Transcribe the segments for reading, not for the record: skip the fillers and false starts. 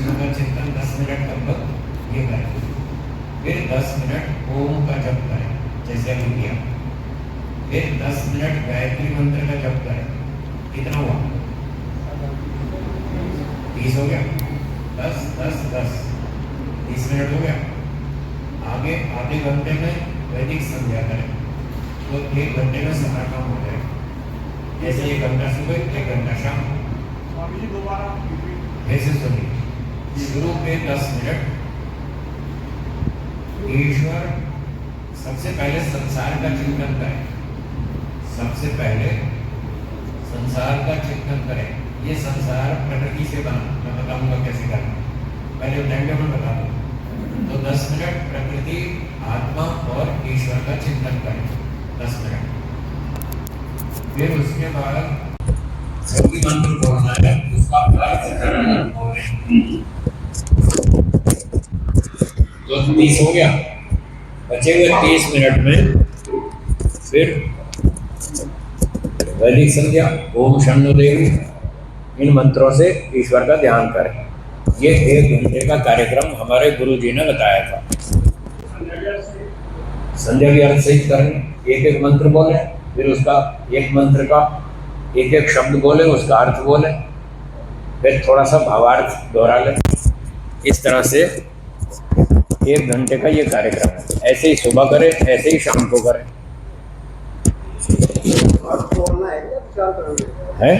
विष्णु का चिंतन 10 मिनट तक करो, ये करें। फिर 10 मिनट ओम का जप करें जैसे अभी किया। फिर 10 मिनट गायत्री मंत्र का जप करें। कितना हुआ? 30 हो गया। 10 10 10 30 मिनट हो गया। आगे आधे घंटे में वैदिक संध्या करें तो 1 घंटे में सारा काम हो जाएगा। जैसे 1 घंटा सुबह 1 घंटा शाम। ऐसे सुनिए, शुरू के 10 मिनट ईश्वर सबसे पहले संसार का चिंतन करें। सबसे पहले संसार का चिंतन करें। ये संसार प्रकृति से बना, मैं बताऊंगा कैसे करना, पहले टाइम टेबल बता दूं। तो 10 मिनट प्रकृति, आत्मा और ईश्वर का चिंतन करें 10 मिनट। फिर उसके बाद सभी मंत्र बोलना है, उसका अर्थ करना बोलें। तो 30 हो गया। बचे हुए 30 मिनट में फिर वैदिक संध्या, ओम शन्नु देवी, इन मंत्रों से ईश्वर का ध्यान करें। ये 1 घंटे का कार्यक्रम हमारे गुरुजी ने बताया था। संध्या की अर्थ सहित करें। एक एक मंत्र बोले, फिर उसका एक मंत्र का एक एक शब्द बोले, उसका अर्थ बोले, फिर थोड़ा सा भावार्थ दोहरा लें। इस तरह से 1 घंटे का ये कार्यक्रम है। ऐसे ही सुबह करें, ऐसे ही शाम को करें। है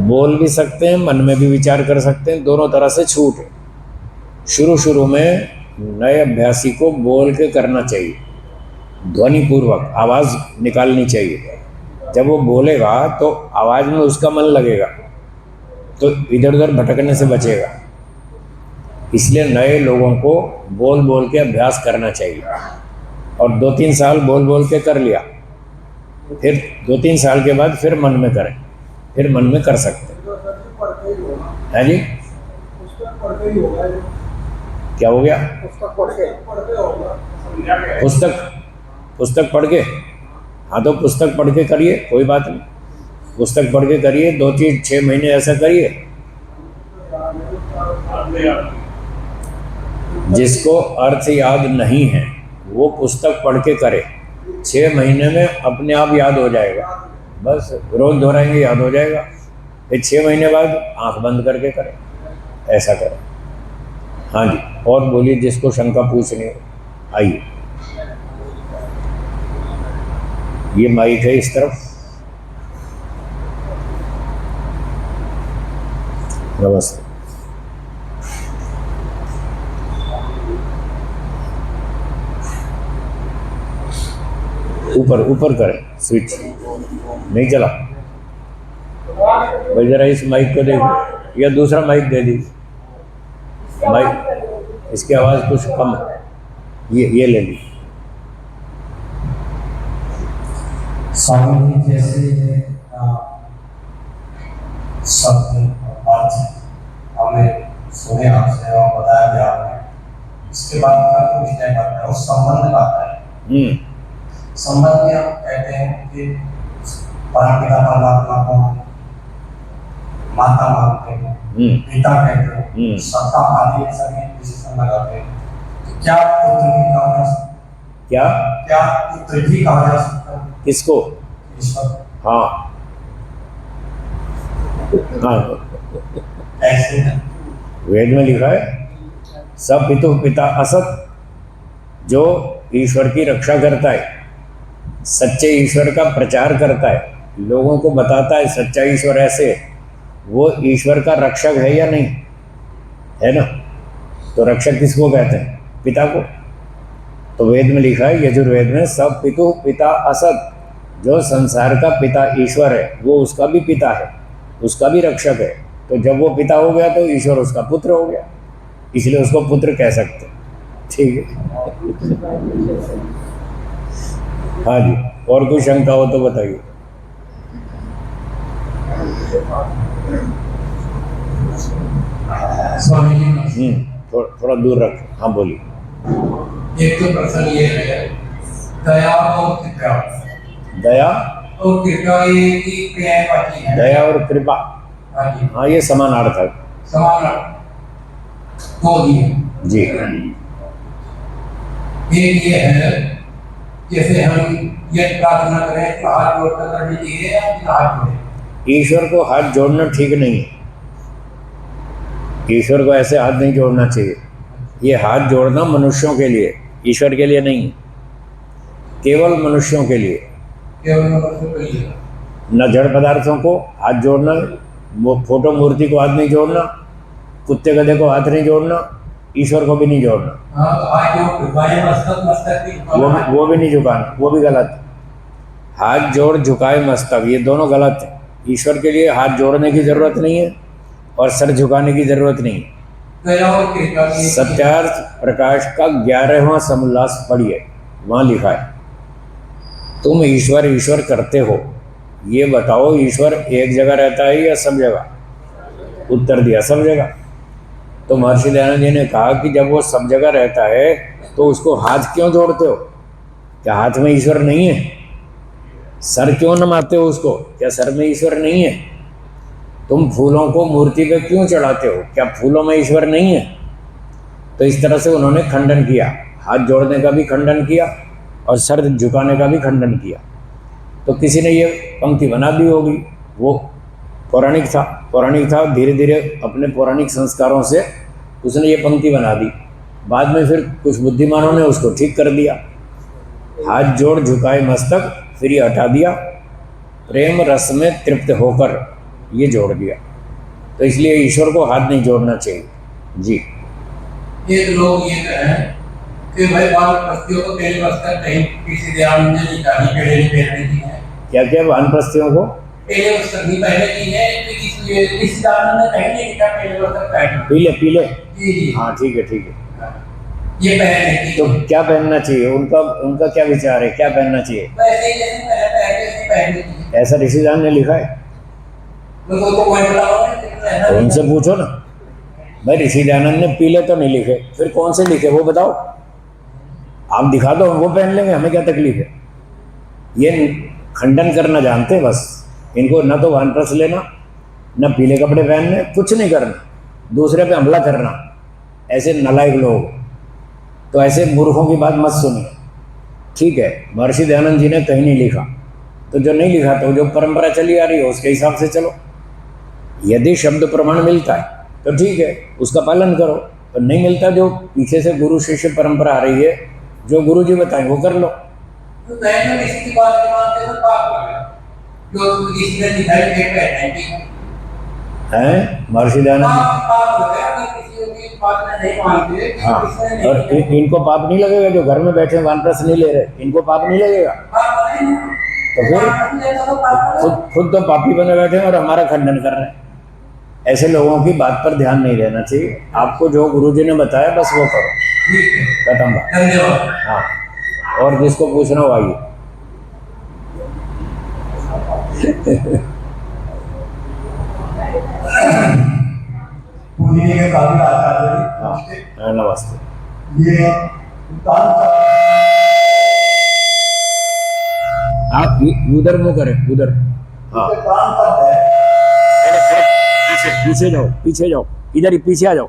बोल भी सकते हैं, मन में भी विचार कर सकते हैं, दोनों तरह से छूट है। शुरू में नए अभ्यासी को बोल के करना चाहिए, ध्वनि पूर्वक आवाज निकालनी चाहिए। जब वो बोलेगा तो आवाज में उसका मन लगेगा, तो इधर उधर भटकने से बचेगा। इसलिए नए लोगों को बोल बोल के अभ्यास करना चाहिए। और 2-3 साल बोल बोल के कर लिया, फिर 2-3 साल के बाद फिर मन में करें, फिर मन में कर सकते हैं जी। क्या हो गया? पुस्तक पढ़ के? हाँ, तो पुस्तक पढ़ के करिए, कोई बात नहीं। पुस्तक पढ़ के करिए, 2-3-6 महीने ऐसा करिए। जिसको अर्थ याद नहीं है वो पुस्तक पढ़ के करे, 6 महीने में अपने आप याद हो जाएगा। बस रोज दोहराएंगे, याद हो जाएगा। फिर 6 महीने बाद आंख बंद करके करें, ऐसा करें। हाँ जी, और बोलिए, जिसको शंका पूछनी हो आइए। ये माइक है इस तरफ। नमस्ते। ऊपर करें, स्विच नहीं चला। भाई जरा इस माइक को देखो, या दूसरा माइक दे दीजिए। माइक, इसकी आवाज़ कुछ कम है, ये ले ली। स्वामी जी, जैसे शब्द बात हमें सुने आपसे और बताया गया आपने, इसके बाद का कुछ टाइम आता है और संबंध आता है। संबंध में हम कहते हैं कि परमपिता परमात्मा को माता मानते हैं, पिता कहते हैं, सत्ता आदि सभी विशेषण लगाते हैं। तो क्या पुत्र भी कहा जा सकता है? क्या पुत्र भी कहा जा सकता है? किसको? ईश्वर। हाँ, ऐसे वेद में लिखा है, सब पितु पिता असत, जो ईश्वर की रक्षा करता है, सच्चे ईश्वर का प्रचार करता है, लोगों को बताता है सच्चा ईश्वर ऐसे है, वो ईश्वर का रक्षक है या नहीं है ना? तो रक्षक किसको कहते हैं? पिता को। तो वेद में लिखा है, यजुर्वेद में, सब पितु पिता असत, जो संसार का पिता ईश्वर है वो उसका भी पिता है, उसका भी रक्षक है। तो जब वो पिता हो गया तो ईश्वर उसका पुत्र हो गया, इसलिए उसको पुत्र कह सकते हैं। ठीक है, हाँ जी। और कोई शंका हो तो बताइए। स्वामी जी, थोड़ा दूर रख। हाँ बोलिए। एक तो प्रश्न ये है, दया और कृपा। दया और कृपा, ये की क्रियाएं बाकी है। दया और कृपा, हाँ, ये समानार्थक। समान हो दिए। जी। एक ये है, जैसे हम ये प्रार्थना करें कि हाथ जोड़कर करनी चाहिए या बिना हाथ जोड़े? ईश्वर को हाथ जोड़ना ठीक नहीं है। ईश्वर को ऐसे हाथ नहीं जोड़ना चाहिए। ये हाथ जोड़ना मनुष्यों के लिए, ईश्वर के लिए नहीं, केवल मनुष्यों के लिए। केवल मनुष्य के लिए। न जड़ पदार्थों को हाथ जोड़ना, वो फोटो मूर्ति को हाथ नहीं जोड़ना, कुत्ते गधे को हाथ नहीं जोड़ना, ईश्वर को भी नहीं जोड़ना। हाँ, तो हाथ जोड़ झुकाए मस्तक, मस्तक की झुकाना। वो भी नहीं झुकाना, वो भी गलत है। हाथ जोड़ झुकाए मस्तक, ये दोनों गलत है। ईश्वर के लिए हाथ जोड़ने की जरूरत नहीं है और सर झुकाने की जरूरत नहीं है। सत्यार्थ प्रकाश का 11वां समोल्लास पढ़िए, वहां लिखा है तुम ईश्वर ईश्वर करते हो, ये बताओ ईश्वर एक जगह रहता है या सब जगह? उत्तर दिया सब जगह। तो महर्षि दयानंद जी ने कहा कि जब वो सब जगह रहता है तो उसको हाथ क्यों जोड़ते हो? क्या हाथ में ईश्वर नहीं है? सर क्यों नमाते हो उसको? क्या सर में ईश्वर नहीं है? तुम फूलों को मूर्ति पे क्यों चढ़ाते हो? क्या फूलों में ईश्वर नहीं है? तो इस तरह से उन्होंने खंडन किया, हाथ जोड़ने का भी खंडन किया और सर झुकाने का भी खंडन किया। तो किसी ने ये पंक्ति बना दी होगी, वो पौराणिक था, धीरे धीरे अपने पौराणिक संस्कारों से उसने ये पंक्ति बना दी। बाद में फिर कुछ बुद्धिमानों ने उसको ठीक कर दिया, हाथ जोड़ झुकाए मस्तक, फिर ये हटा दिया, प्रेम रस में तृप्त होकर ये जोड़ दिया। तो इसलिए ईश्वर को हाथ नहीं जोड़ना चाहिए। जी। एक लोग ये कहें कि भाई वानप्रस्थियों को तेल वस्त्र कहीं किसी दयानंद ने निकाली पहले पहनने की है। क्या क्या वानप्रस्थियों को पहले वस्त्र नहीं पहने की है, किसी दयानंद ने कहीं नहीं लिखा पहले वस्त्र पहने। पीले। जी। हाँ ठीक है। ये पहनने की तो क्या पहनना चाहिए? उनका क्या विचार है, क्या पहनना चाहिए? वैसे ही जैसे पहनने की। ऐसा ऋषिदान ने लिखा है? तो कोई बताओ, तो उनसे पूछो ना। भाई ऋषि दयानंद ने पीले तो नहीं लिखे, फिर कौन से लिखे वो बताओ। आप दिखा दो, वो पहन लेंगे, हमें क्या तकलीफ है। ये खंडन करना जानते हैं बस। इनको न तो वानप्रस्थ लेना, न पीले कपड़े पहनने, कुछ नहीं करना, दूसरे पे हमला करना। ऐसे नालायक लोग। तो ऐसे मूर्खों की बात मत सुनिए। ठीक है, महर्षि दयानंद जी ने कहीं नहीं लिखा, तो जो नहीं लिखा तो जो परंपरा चली आ रही है उसके हिसाब से चलो। यदि शब्द प्रमाण मिलता है तो ठीक है, उसका पालन करो। तो नहीं मिलता, जो पीछे से गुरु शिष्य परंपरा आ रही है, जो गुरु जी बताएं वो कर लो। तो मैंने किसी की बात नहीं मानते तो पाप हो गया। जो किसी ने दिखाई दे पहने हैं महर्षि दयानंद पाप हो गया, अगर किसी की बात में नहीं मानते। हाँ, और इनको पाप नहीं लगेगा जो घर में बैठे वानप्रस्थ नहीं ले रहे, इनको पाप नहीं लगेगा? तो फिर खुद तो पापी बने बैठे हैं और हमारा खंडन कर रहे हैं। ऐसे लोगों की बात पर ध्यान नहीं देना चाहिए। आपको जो गुरुजी ने बताया बस वो करो, खत्म बात। धन्यवाद। हाँ, और जिसको पूछना हो आइए। पुणे के काबिल आचार्य जी, हाँ नमस्ते। ये आप उधर मुँह करें, उधर। हाँ पीछे जाओ, इधर ही पीछे आ जाओ।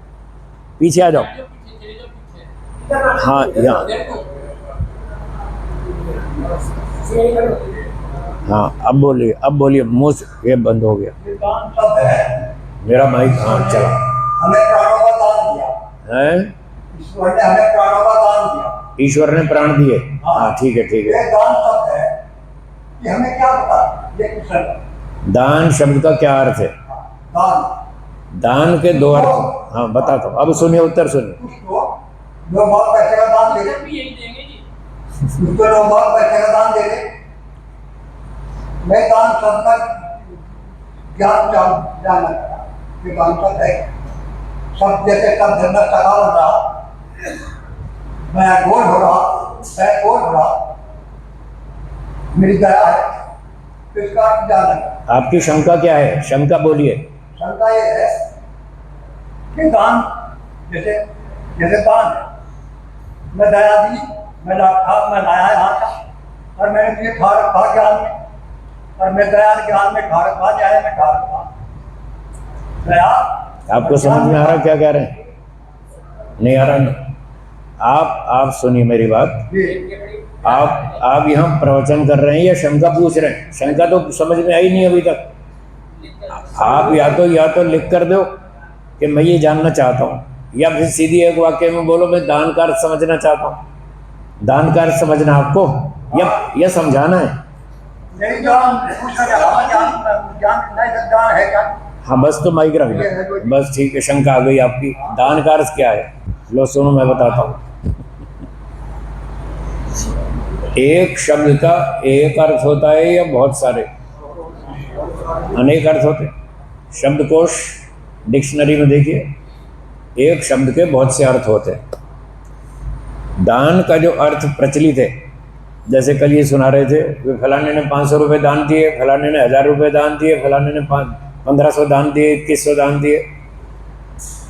हाँ यहाँ। हाँ अब बोलिए, मुँह से ये बंद हो गया मेरा माइक। हाँ चला। हमें प्राणों का दान दिया है, ईश्वर ने हमें प्राणों का दान दिया। ईश्वर ने प्राण दिए। हाँ ठीक है। ये दान शब्द है, कि हमें क्या पता ये क्वेश्चन। दान शब्द का क्या अर्थ है? दान के दो अर्थ। हाँ बताता हूँ, अब सुनिए, उत्तर सुनिए। जो बहुत पैसे का दान दे दे, उसको लोग बहुत पैसे का दान दे दे। मैं दान शब्द का ज्ञान जानना चाहता, ये दान शब्द है सब जैसे सब जन्नत सका हो रहा, मैं गोल हो रहा, मेरी दया है, तो इसका अर्थ जानना। आपकी शंका क्या है? शंका बोलिए। शंका ये है कि दान जैसे दान है, मैं दया दी, मैं लाया यहाँ था और मैंने तुझे खा रखा ज्ञान में, और मैं दया ज्ञान में खा रखा, न्याय में खा रखा। दया आपको समझ में आ रहा क्या कह रहे हैं? नहीं आ रहा ना? आप सुनिए मेरी बात। आप यहाँ प्रवचन कर रहे हैं या शंका पूछ रहे हैं? शंका तो समझ में आई नहीं अभी तक। आप या तो लिख कर दो कि मैं ये जानना चाहता हूँ, या फिर सीधी एक वाक्य में बोलो मैं दान का अर्थ समझना चाहता हूँ। दान का अर्थ समझना आपको या समझाना है? हाँ बस तो माइक रख दो, बस ठीक है। शंका आ गई आपकी। दान का अर्थ क्या है? लो सुनो मैं बताता हूँ। एक शब्द का एक अर्थ होता है या बहुत सारे? अनेक अर्थ होते हैं। शब्दकोश डिक्शनरी में देखिए, एक शब्द के बहुत से अर्थ होते हैं। दान का जो अर्थ प्रचलित है, जैसे कल ये सुना रहे थे, वे फलाने ने 500 रुपये दान दिए, फलाने ने 1000 रुपये दान दिए, फलाने ने 1500 दान दिए, 2100 दान दिए।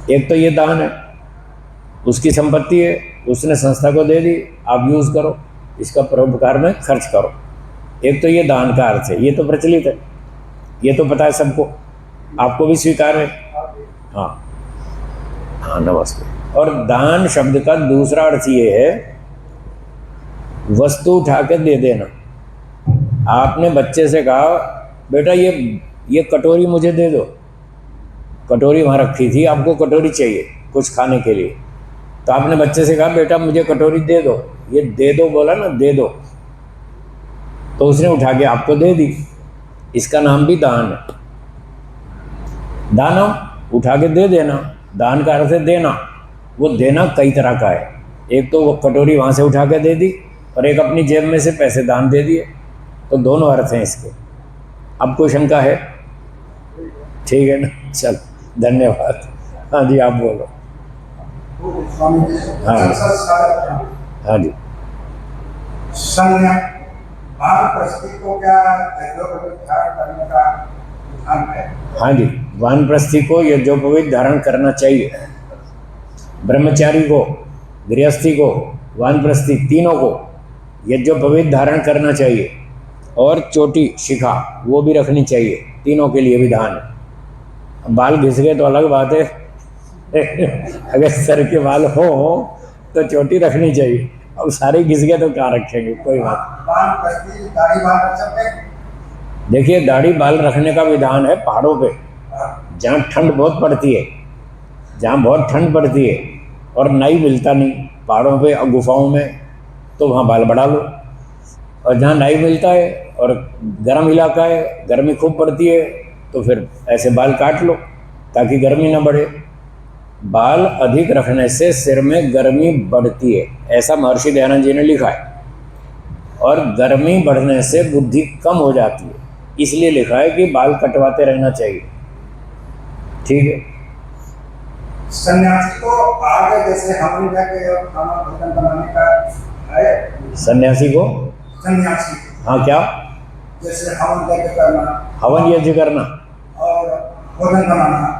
एक तो ये दान है, उसकी संपत्ति है, उसने संस्था को दे दी, आप यूज़ करो, इसका परोपकार में खर्च करो। एक तो ये दान का अर्थ है, ये तो प्रचलित है, ये तो पता है सबको, आपको भी स्वीकार है। हाँ हाँ नमस्ते। और दान शब्द का दूसरा अर्थ ये है, वस्तु उठा के दे देना। आपने बच्चे से कहा बेटा ये कटोरी मुझे दे दो, कटोरी वहाँ रखी थी, आपको कटोरी चाहिए कुछ खाने के लिए, तो आपने बच्चे से कहा बेटा मुझे कटोरी दे दो। ये दे दो बोला ना, दे दो, तो उसने उठा के आपको दे दी। इसका नाम भी दान है। दाना उठा के दे देना, दान का अर्थ है देना। वो देना कई तरह का है, एक तो वो कटोरी वहाँ से उठा के दे दी, और एक अपनी जेब में से पैसे दान दे दिए, तो दोनों अर्थ हैं इसके। अब कोई शंका है? ठीक है ना, चल धन्यवाद। हाँ जी आप बोलो। हाँ हाँ जी। हाँ जी, वानप्रस्थी को यज्ञोपवीत धारण करना चाहिए। ब्रह्मचारी को, गृहस्थी को, वानप्रस्थी तीनों को यज्ञोपवीत धारण करना चाहिए। और चोटी शिखा वो भी रखनी चाहिए, तीनों के लिए विधान है। बाल घिस गए तो अलग बात है अगर सर के बाल हो तो चोटी रखनी चाहिए, अब सारे घिस गए तो क्या रखेंगे, कोई बात। देखिए दाढ़ी बाल रखने का विधान है पहाड़ों पे, जहाँ ठंड बहुत पड़ती है, जहाँ बहुत ठंड पड़ती है और नाई मिलता नहीं पहाड़ों पे और गुफाओं में, तो वहाँ बाल बढ़ा लो। और जहाँ नाई मिलता है और गर्म इलाका है, गर्मी खूब पड़ती है, तो फिर ऐसे बाल काट लो ताकि गर्मी ना बढ़े। बाल अधिक रखने से सिर में गर्मी बढ़ती है, ऐसा महर्षि दयानंद जी ने लिखा है। और गर्मी बढ़ने से बुद्धि कम हो जाती है, इसलिए लिखा है कि बाल कटवाते रहना चाहिए। ठीक है। सन्यासी को आगे जैसे हम जाके खाना भोजन बनाने का है, सन्यासी को, सन्यासी हाँ क्या, जैसे हवन यज्ञ करना, हवन यज्ञ करना और भोजन बनाना।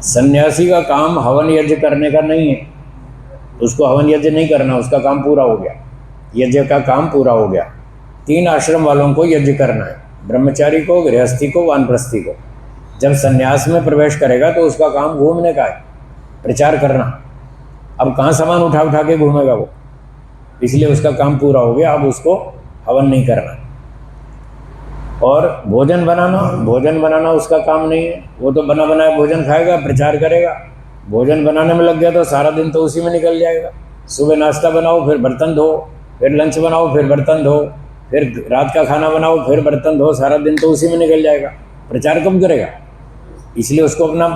सन्यासी का काम हवन यज्ञ करने का नहीं है, उसको हवन यज्ञ नहीं करना, उसका काम पूरा हो गया, यज्ञ का काम पूरा हो गया। 3 आश्रम वालों को यज्ञ करना है, ब्रह्मचारी को, गृहस्थी को, वानप्रस्थी को। जब सन्यास में प्रवेश करेगा तो उसका काम घूमने का है, प्रचार करना। अब कहाँ सामान उठा उठा के घूमेगा वो, इसलिए उसका काम पूरा हो गया, अब उसको हवन नहीं करना। और भोजन बनाना उसका काम नहीं है, वो तो बना बनाया भोजन खाएगा, प्रचार करेगा। भोजन बनाने में लग गया तो सारा दिन तो उसी में निकल जाएगा। सुबह नाश्ता बनाओ, फिर बर्तन धो, फिर लंच बनाओ, फिर बर्तन धो, फिर रात का खाना बनाओ, फिर बर्तन धो, सारा दिन तो उसी में निकल जाएगा। प्रचार कब करेगा? इसलिए उसको अपना,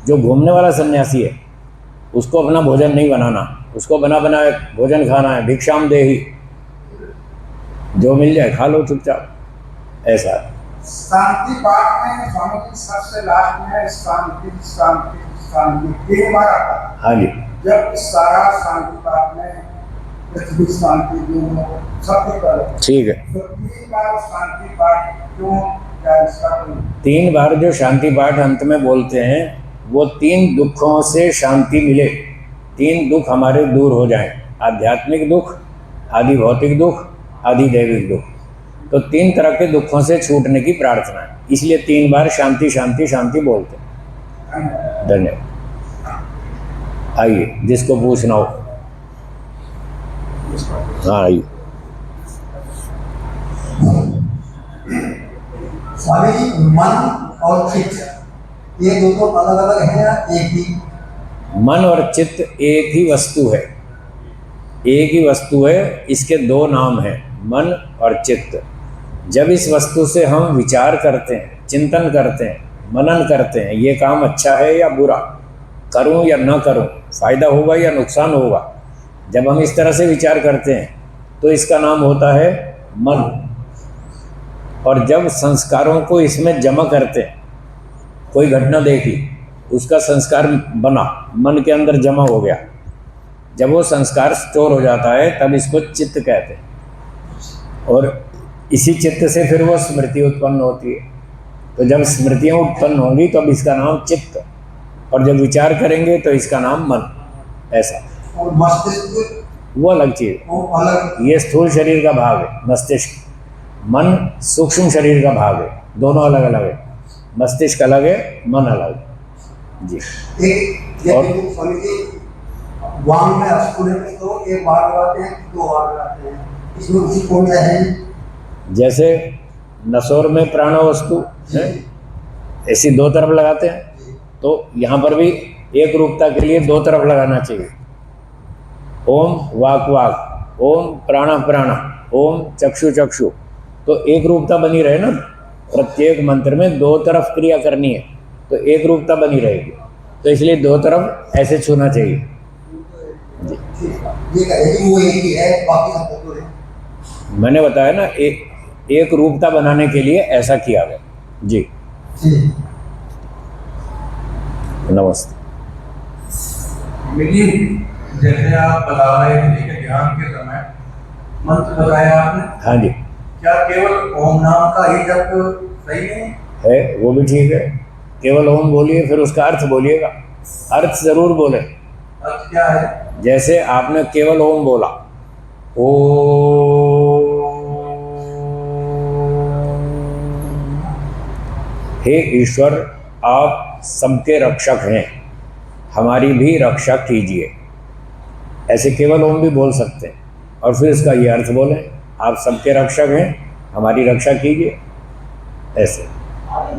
जो घूमने वाला सन्यासी है, उसको अपना भोजन नहीं बनाना, उसको बना बनाए भोजन खाना है। भिक्षाम देही, जो मिल जाए खा लो चुपचाप, ऐसा। शांति पाठ में स्वामी जी सबसे लास्ट में शांति शांति शांति 3 बार आता है। हाँ जी। जब सारा शांति पाठ में पृथ्वी शांति जो सब कुछ ठीक है, तो 3 बार शांति पाठ क्यों, क्या इसका 3 बार जो शांति पाठ अंत में बोलते हैं, वो 3 दुखों से शांति मिले, 3 दुख हमारे दूर हो जाएं, आध्यात्मिक दुख, आदि भौतिक दुख, आदि दैविक दुख। तो 3 तरह के दुखों से छूटने की प्रार्थना है, इसलिए 3 बार शांति शांति शांति बोलते हैं। धन्यवाद। आइए, जिसको पूछना हो। हाँ आइए। स्वामी जी, मन और चित्त ये दोनों अलग अलग हैं या एक ही? मन और चित्त एक ही वस्तु है, एक ही वस्तु है। इसके दो नाम हैं, मन और चित्त। जब इस वस्तु से हम विचार करते हैं, चिंतन करते हैं, मनन करते हैं, ये काम अच्छा है या बुरा, करूं या न करूं, फ़ायदा होगा या नुकसान होगा, जब हम इस तरह से विचार करते हैं तो इसका नाम होता है मन। और जब संस्कारों को इसमें जमा करते हैं, कोई घटना देखी, उसका संस्कार बना, मन के अंदर जमा हो गया, जब वो संस्कार स्टोर हो जाता है तब इसको चित्त कहते हैं। और इसी चित्त से फिर वो स्मृति उत्पन्न होती है। तो जब स्मृतियाँ उत्पन्न होंगी तब इसका नाम चित्त, और जब विचार करेंगे तो इसका नाम मन। ऐसा। और मस्तिष्क वो अलग चीज़, वो अलग। ये स्थूल शरीर का भाग है मस्तिष्क, मन सूक्ष्म शरीर का भाग है, दोनों अलग अलग है। मस्तिष्क अलग है, मन अलग है जी। एक और स्वामी जी, वांग में अस्फुटन में तो एक बार लगाते हैं, दो बार लगाते हैं, इसमें उसी कौन सा है? जैसे नसोर में प्राण वस्तु है, ऐसी दो तरफ लगाते हैं, तो यहाँ पर भी एक रूपता के लिए दो तरफ लगाना चाहिए। ओम वाक वाक, ओम प्राण प्राण, ओम चक्षु चक्षु, तो एक रूपता बनी रहे ना। प्रत्येक मंत्र में दो तरफ क्रिया करनी है तो एक रूपता बनी रहेगी, तो इसलिए दो तरफ ऐसे छूना चाहिए जी। ये कहेगी वो एक ही है, बाकी सब तो है। मैंने बताया ना, एक रूपता बनाने के लिए ऐसा किया गया जी। नमस्ते। जैसे आप बता रहे थे कि ध्यान के समय मंत्र बताया आपने, हाँ जी, क्या केवल ओम नाम का ही जप सही नहीं है? वो भी ठीक है, केवल ओम बोलिए, फिर उसका अर्थ बोलिएगा। अर्थ जरूर बोले। अर्थ क्या है? जैसे आपने केवल ओम बोला, ओ, हे ईश्वर, आप सबके रक्षक हैं, हमारी भी रक्षा कीजिए। ऐसे केवल ओम भी बोल सकते हैं, और फिर इसका ये अर्थ बोलें, आप सबके रक्षक हैं, हमारी रक्षा कीजिए। ऐसे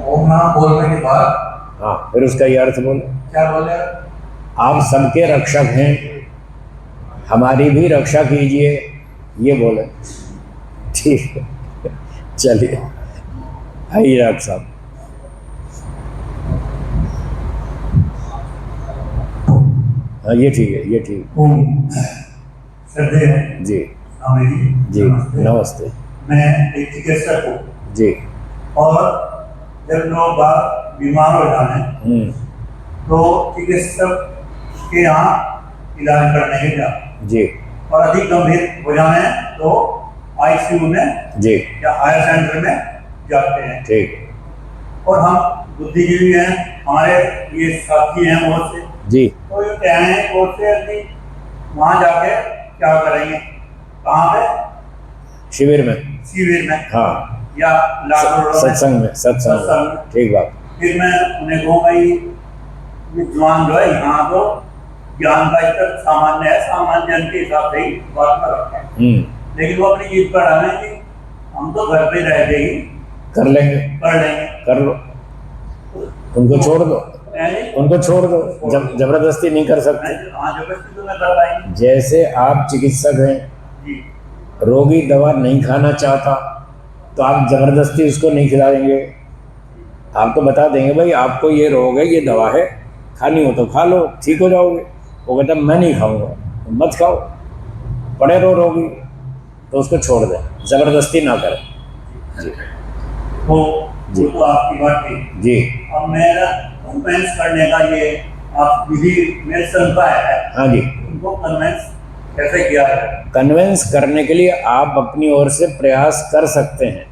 ओम नाम बोलने के बाद हाँ, फिर उसका ये अर्थ बोले, क्या बोले? आप सबके रक्षक हैं, हमारी भी रक्षा कीजिए, ये बोले। ठीक है, चलिए आइए डॉक्टर साहब। हाँ ये ठीक है, ये ठीक श्रद्धेय है जी। स्वामी जी नमस्ते। मैं एक चिकित्सक हूँ जी। और जब लोग बीमार हो जाते तो चिकित्सक के यहाँ इलाज करने के जाते जी। और अधिक गंभीर हो जाए तो आईसीयू में जी या हायर सेंटर में जाते हैं। ठीक। और हम बुद्धिजीवी हैं, हमारे ये साथी हैं बहुत से, जी तो ये कह रहे हैं बहुत से कि वहाँ जाके क्या करेंगे, कहाँ पे? शिविर में हाँ, या सत्संग में, सत्संग में। ठीक बात। फिर मैं उन्हें कहूँ भाई विद्वान जो है यहाँ तो ज्ञान का स्तर सामान्य है, सामान्य जन के हिसाब से ही बात कर रखते हैं, लेकिन वो अपनी जीत पर डालें कि हम तो घर पे रह के ही कर लेंगे, कर लो, उनको छोड़ दो, उनको छोड़ दो, जबरदस्ती नहीं कर सकते। हाँ, जबरदस्ती तो मैं कर पाएंगे। जैसे आप चिकित्सक हैं, रोगी दवा नहीं खाना चाहता तो आप जबरदस्ती उसको नहीं खिला देंगे, आप तो बता देंगे भाई आपको ये रोग है, ये दवा है, खानी हो तो खा लो, ठीक हो जाओगे। वो कहता मैं नहीं खाऊंगा, मत खाओ, पड़े रहो रोगी, तो उसको छोड़ दें, जबरदस्ती ना करें जी। जी तो आपकी बात थी जी। अब मेरा कन्वेंस करने का ये आप विधि मेरे संभव है। हाँ जी। उनको कन्वेंस कैसे किया है? कन्वेंस करने के लिए आप अपनी ओर से प्रयास कर सकते हैं,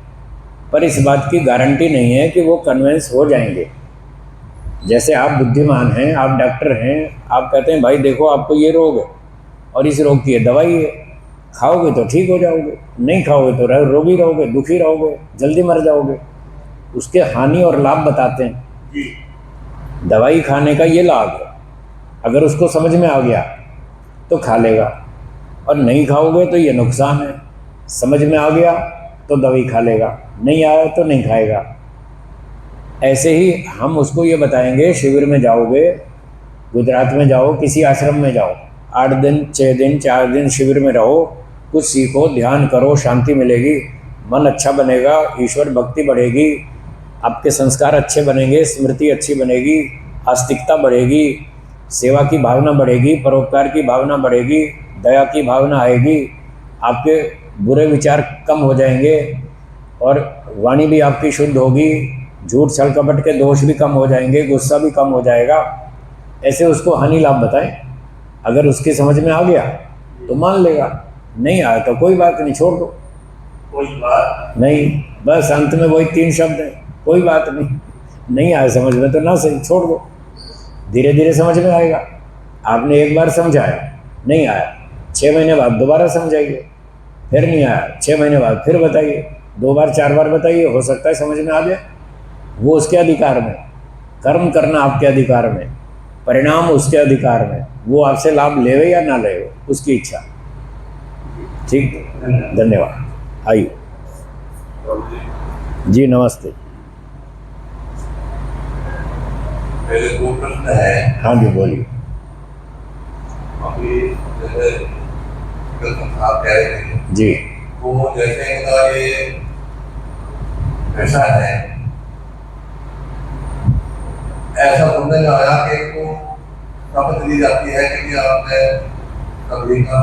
पर इस बात की गारंटी नहीं है कि वो कन्वेंस हो जाएंगे। जैसे आप बुद्धिमान हैं, आप डॉक्टर हैं, आप कहते हैं भाई देखो आपको ये रोग है और इस रोग की ये दवाई है, खाओगे तो ठीक हो जाओगे, नहीं खाओगे तो रोगी रहोगे, दुखी रहोगे, जल्दी मर जाओगे। उसके हानि और लाभ बताते हैं। जी। दवाई खाने का ये लाभ है, अगर उसको समझ में आ गया तो खा लेगा, और नहीं खाओगे तो ये नुकसान है। समझ में आ गया तो दवाई खा लेगा, नहीं आया तो नहीं खाएगा। ऐसे ही हम उसको ये बताएंगे, शिविर में जाओगे, गुजरात में जाओ, किसी आश्रम में जाओ, 8 दिन 6 दिन 4 दिन शिविर में रहो, कुछ सीखो, ध्यान करो, शांति मिलेगी, मन अच्छा बनेगा, ईश्वर भक्ति बढ़ेगी, आपके संस्कार अच्छे बनेंगे, स्मृति अच्छी बनेगी, आस्तिकता बढ़ेगी, सेवा की भावना बढ़ेगी, परोपकार की भावना बढ़ेगी, दया की भावना आएगी, आपके बुरे विचार कम हो जाएंगे और वाणी भी आपकी शुद्ध होगी, झूठ छल कपट के दोष भी कम हो जाएंगे, गुस्सा भी कम हो जाएगा। ऐसे उसको हानि लाभ बताएं। अगर उसकी समझ में आ गया तो मान लेगा, नहीं आया तो कोई बात नहीं, छोड़ दो, कोई बात नहीं, बस अंत में वही 3 शब्द हैं, कोई बात नहीं, नहीं आया समझ में तो ना सही, छोड़ दो, धीरे धीरे समझ में आएगा। आपने एक बार समझाया, नहीं आया, 6 महीने बाद दोबारा समझाइए, फिर नहीं आया, 6 महीने बाद फिर बताइए, 2 बार 4 बार बताइए, हो सकता है समझ में आ जाए। वो उसके अधिकार में, कर्म करना आपके अधिकार में, परिणाम उसके अधिकार में, वो आपसे लाभ लेवे या ना लेवे, उसकी इच्छा। ठीक, धन्यवाद। आइए जी, नमस्ते। मेरे 2 प्रश्न है। हाँ जी, बोलिए। अभी जैसे आप कह रहे थे जी, वो जैसे इनका ये पैसा है, ऐसा सुनने में आया कि इनको शपथ दी जाती है कि आपने सभी का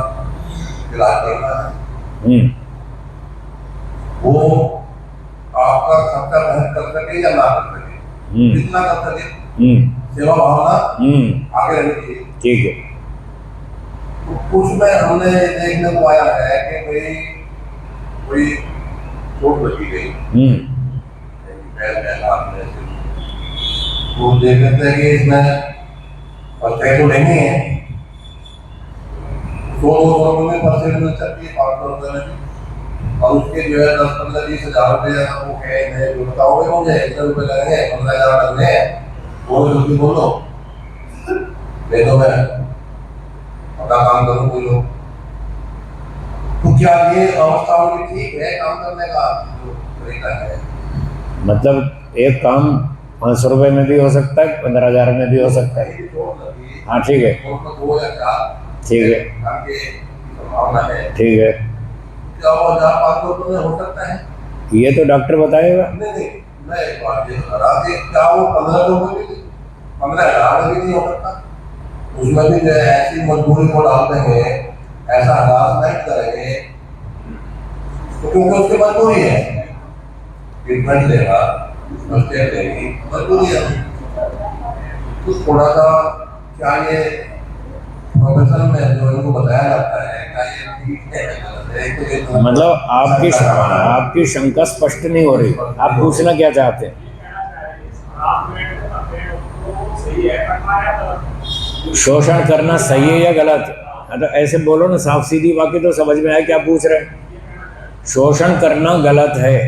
इलाज करना है, वो आपका खर्चा वहन कर सके या ना कर सके, कितना कर सके, सेवा भावना आगे रहनी चाहिए। ठीक है। तो उसमें हमने देखने को आया है कि भाई कोई चोट लगी गई, पैर में हाथ में, वो देख लेते हैं कि इसमें पर्चे तो नहीं है, 200 रुपये में पर्चे मिल सकती है, 500 रुपये में भी, और उसके जो है 10-15-20 हज़ार रुपये वो कहे जो बताओगे मुझे 1 रुपये लगेंगे, 15,000 लगने हैं, वो जल्दी बोलो, नहीं तो मैं अपना काम करूँ, बोलो। तो क्या ये अवस्था में ठीक है काम करने का जो तरीका है? मतलब एक काम 500 रुपये में भी हो सकता है, 15,000 में भी हो सकता है। हाँ, ठीक है, 2 या 4 ठीक है, आगे संभावना है, ठीक है। क्या वो 1,500 रुपये में हो सकता है? ये तो डॉक्टर बताएगा। नहीं, मैं एक बात ये बता रहा कि क्या वो 15 रुपये भी, 15,000 में भी नहीं हो सकता? उसमें भी जो है ऐसी मजबूरी को डाल देंगे, ऐसा हरासमेंट करेंगे, तो क्योंकि उसकी मजबूरी है, ट्रीटमेंट लेगा, फर्स्ट एड लेगी, मजबूरी है। तो थोड़ा सा क्या ये प्रोफेशन में जो इनको बताया जाता है, क्या ये ठीक है, गलत है? मतलब आपकी शंका स्पष्ट नहीं हो रही, आप पूछना क्या चाहते हैं? शोषण करना सही है या गलत है? तो ऐसे बोलो ना, साफ सीधी बाकी तो समझ में आए क्या पूछ रहे हैं। शोषण करना गलत है।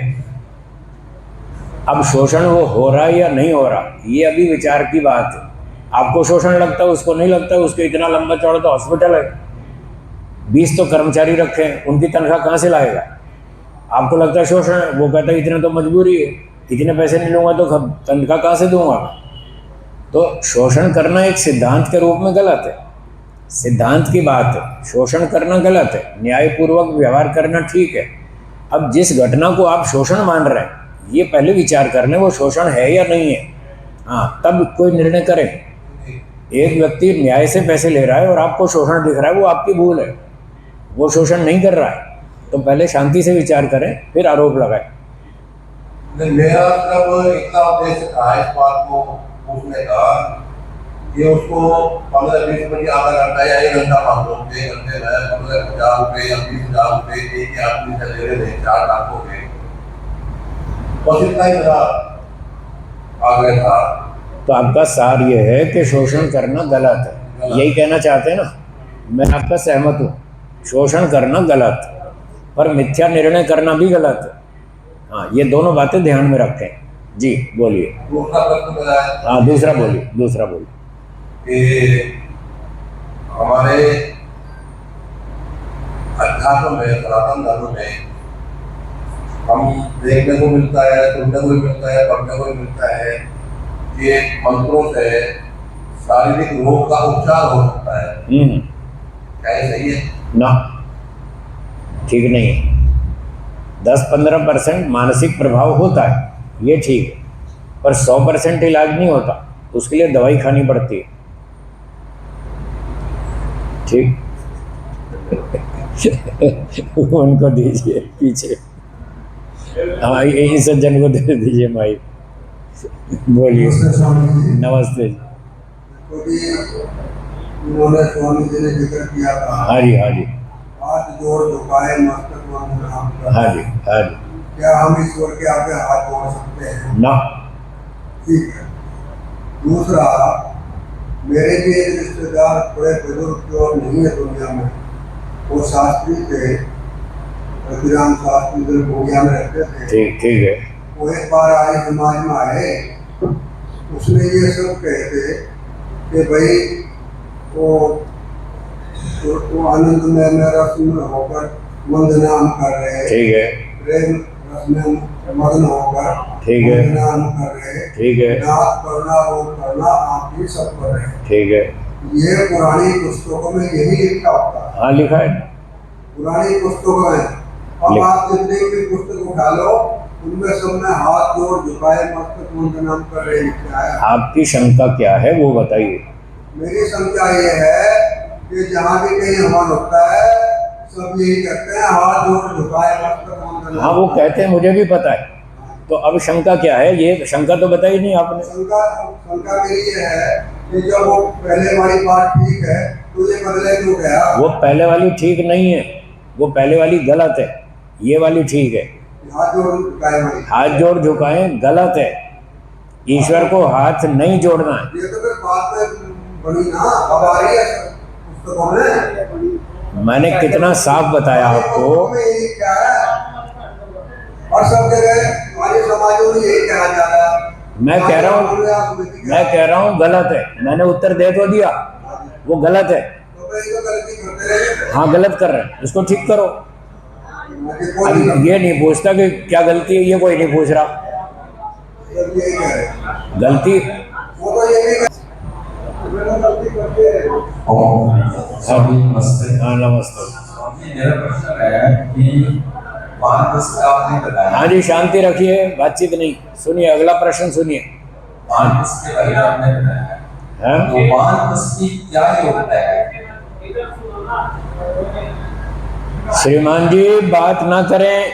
अब शोषण वो हो रहा है या नहीं हो रहा, ये अभी विचार की बात है। आपको शोषण लगता है, उसको नहीं लगता है, उसके इतना लंबा चौड़ा तो हॉस्पिटल है, 20 तो कर्मचारी रखे हैं, उनकी तनख्वाह कहाँ से लाएगा? आपको लगता है शोषण है, वो कहता है इतने तो मजबूरी है, इतने पैसे नहीं लूँगा तो तनख्वाह कहाँ से दूंगा। तो शोषण करना एक सिद्धांत के रूप में गलत है, सिद्धांत की बात है। शोषण करना गलत है, न्यायपूर्वक व्यवहार करना ठीक है। अब जिस घटना को आप शोषण मान रहे हैं, ये पहले विचार कर लें वो शोषण है या नहीं है, हाँ, तब कोई निर्णय करें। एक व्यक्ति न्याय से पैसे ले रहा है और आपको शोषण दिख रहा है, वो आपकी भूल है, वो शोषण नहीं कर रहा है, तो पहले शांति से विचार करें, फिर आरोप लगाएं। मेरा मतलब इतना उद्देश्य था इस बात को पूछने का कि उसको 15-20 मिनट, आधा घंटा या 1 घंटा मान लो, 1 घंटे में 15,000 रुपये या 20,000 रुपये एक आदमी से ले रहे थे, 4 लाख हो गए, बस इतना ही मेरा आग्रह था। तो आपका सार ये है कि शोषण करना गलत है, यही कहना चाहते हैं ना? मैं आपका सहमत हूँ, शोषण करना गलत, पर मिथ्या निर्णय करना भी गलत है। हाँ, ये दोनों बातें ध्यान में रखें। जी बोलिए। दूसरा प्रश्न मेरा है हाँ दूसरा बोलिए, दूसरा बोलिए। कि हमारे अध्यात्म में, सनातन धर्म में हम देखने को मिलता है, सुनने को भी मिलता है, पढ़ने को भी मिलता है कि मंत्रों से शारीरिक रोग का उपचार हो सकता है। क्या ये सही है? ना, ठीक नहीं है। 10-15% मानसिक प्रभाव होता है, ये ठीक है, पर 100% इलाज नहीं होता, उसके लिए दवाई खानी पड़ती है। ठीक उनको दीजिए पीछे, हाँ इस सज्जन को दे दीजिए भाई। बोलिए। नमस्ते स्वामी जी। नमस्ते जी। क्योंकि उन्होंने स्वामी जी ने जिक्र किया था, हाँ जी, हाँ जी, हाथ जोड़ झुकाए मस्तक वंदन हम कर। हाँ जी, हाँ जी। क्या हम ईश्वर के आगे हाथ जोड़ सकते हैं? ना। ठीक है। दूसरा, मेरे भी एक रिश्तेदार बड़े बुजुर्ग जो अब नहीं है दुनिया में, वो शास्त्री थे, रघुराम शास्त्री जो गोगिया में रहते थे। ठीक है। वो एक बार आए समाज में आए, उसने ये सब कहे थे कि भाई वो आनंद में रस में होकर वंदनाम कर रहे, ठीक है। प्रेम रस में मग्न होकर ठीक है। वंदनाम कर रहे, ठीक है। नाथ करना रोग करना आप ही सब कर रहे। ठीक है। ये पुरानी पुस्तकों में यही लिखा होता है। हाँ लिखा है। पुरानी पुस्तकों में अब लिख- आप जितने भी पुस्तक उठा लो, उनमें सब में हाथ जोड़ झुकाए मस्तक वंदनाम कर रहे लिखा है। आपकी शंका क्या है वो बताइए। मेरी शंका ये है कि जहाँ भी कहीं हवन होता है सब यही कहते हैं हाथ जोड़ झुकाए मस्तक वंदनाम। हाँ वो कहते हैं, मुझे भी पता है, तो अब शंका क्या है, ये शंका तो बताई नहीं आपने। शंका मेरी ये है कि जब वो पहले वाली बात ठीक है तो ये बदले क्यों गया? वो पहले वाली ठीक नहीं है, वो पहले वाली गलत है, ये वाली ठीक है। हाथ जोड़ झुकाए वाली, हाथ जोड़ झुकाएं गलत है, ईश्वर को हाथ नहीं जोड़ना है। ये तो फिर बात में बनी ना, अब आ रही है पुस्तकों में। मैंने कितना साफ बताया आपको। पुस्तकों में यही क्या है, और सब जगह हमारे समाजों में यही कहा जा रहा है। मैं कह रहा हूँ गलत है, मैंने उत्तर दे तो दिया, वो गलत है। तो फिर ये तो गलती करते रहे। हाँ गलत कर रहे हैं, इसको ठीक करो। मुझे अब कोई नहीं ये नहीं पूछता कि क्या गलती है, ये कोई नहीं पूछ रहा। सब यही कह रहे, गलती वो तो ये भी गलती करते हैं। स्वामी नमस्ते। हाँ नमस्ते। स्वामी मेरा प्रश्न है कि वानप्रस्थ का आपने बताया। हाँ जी शांति रखिए, बातचीत नहीं, सुनिए अगला प्रश्न सुनिए। वानप्रस्थ के बारे में आपने बताया, हाँ तो वानप्रस्थ की क्या योग्यता है? श्रीमान जी बात ना करें,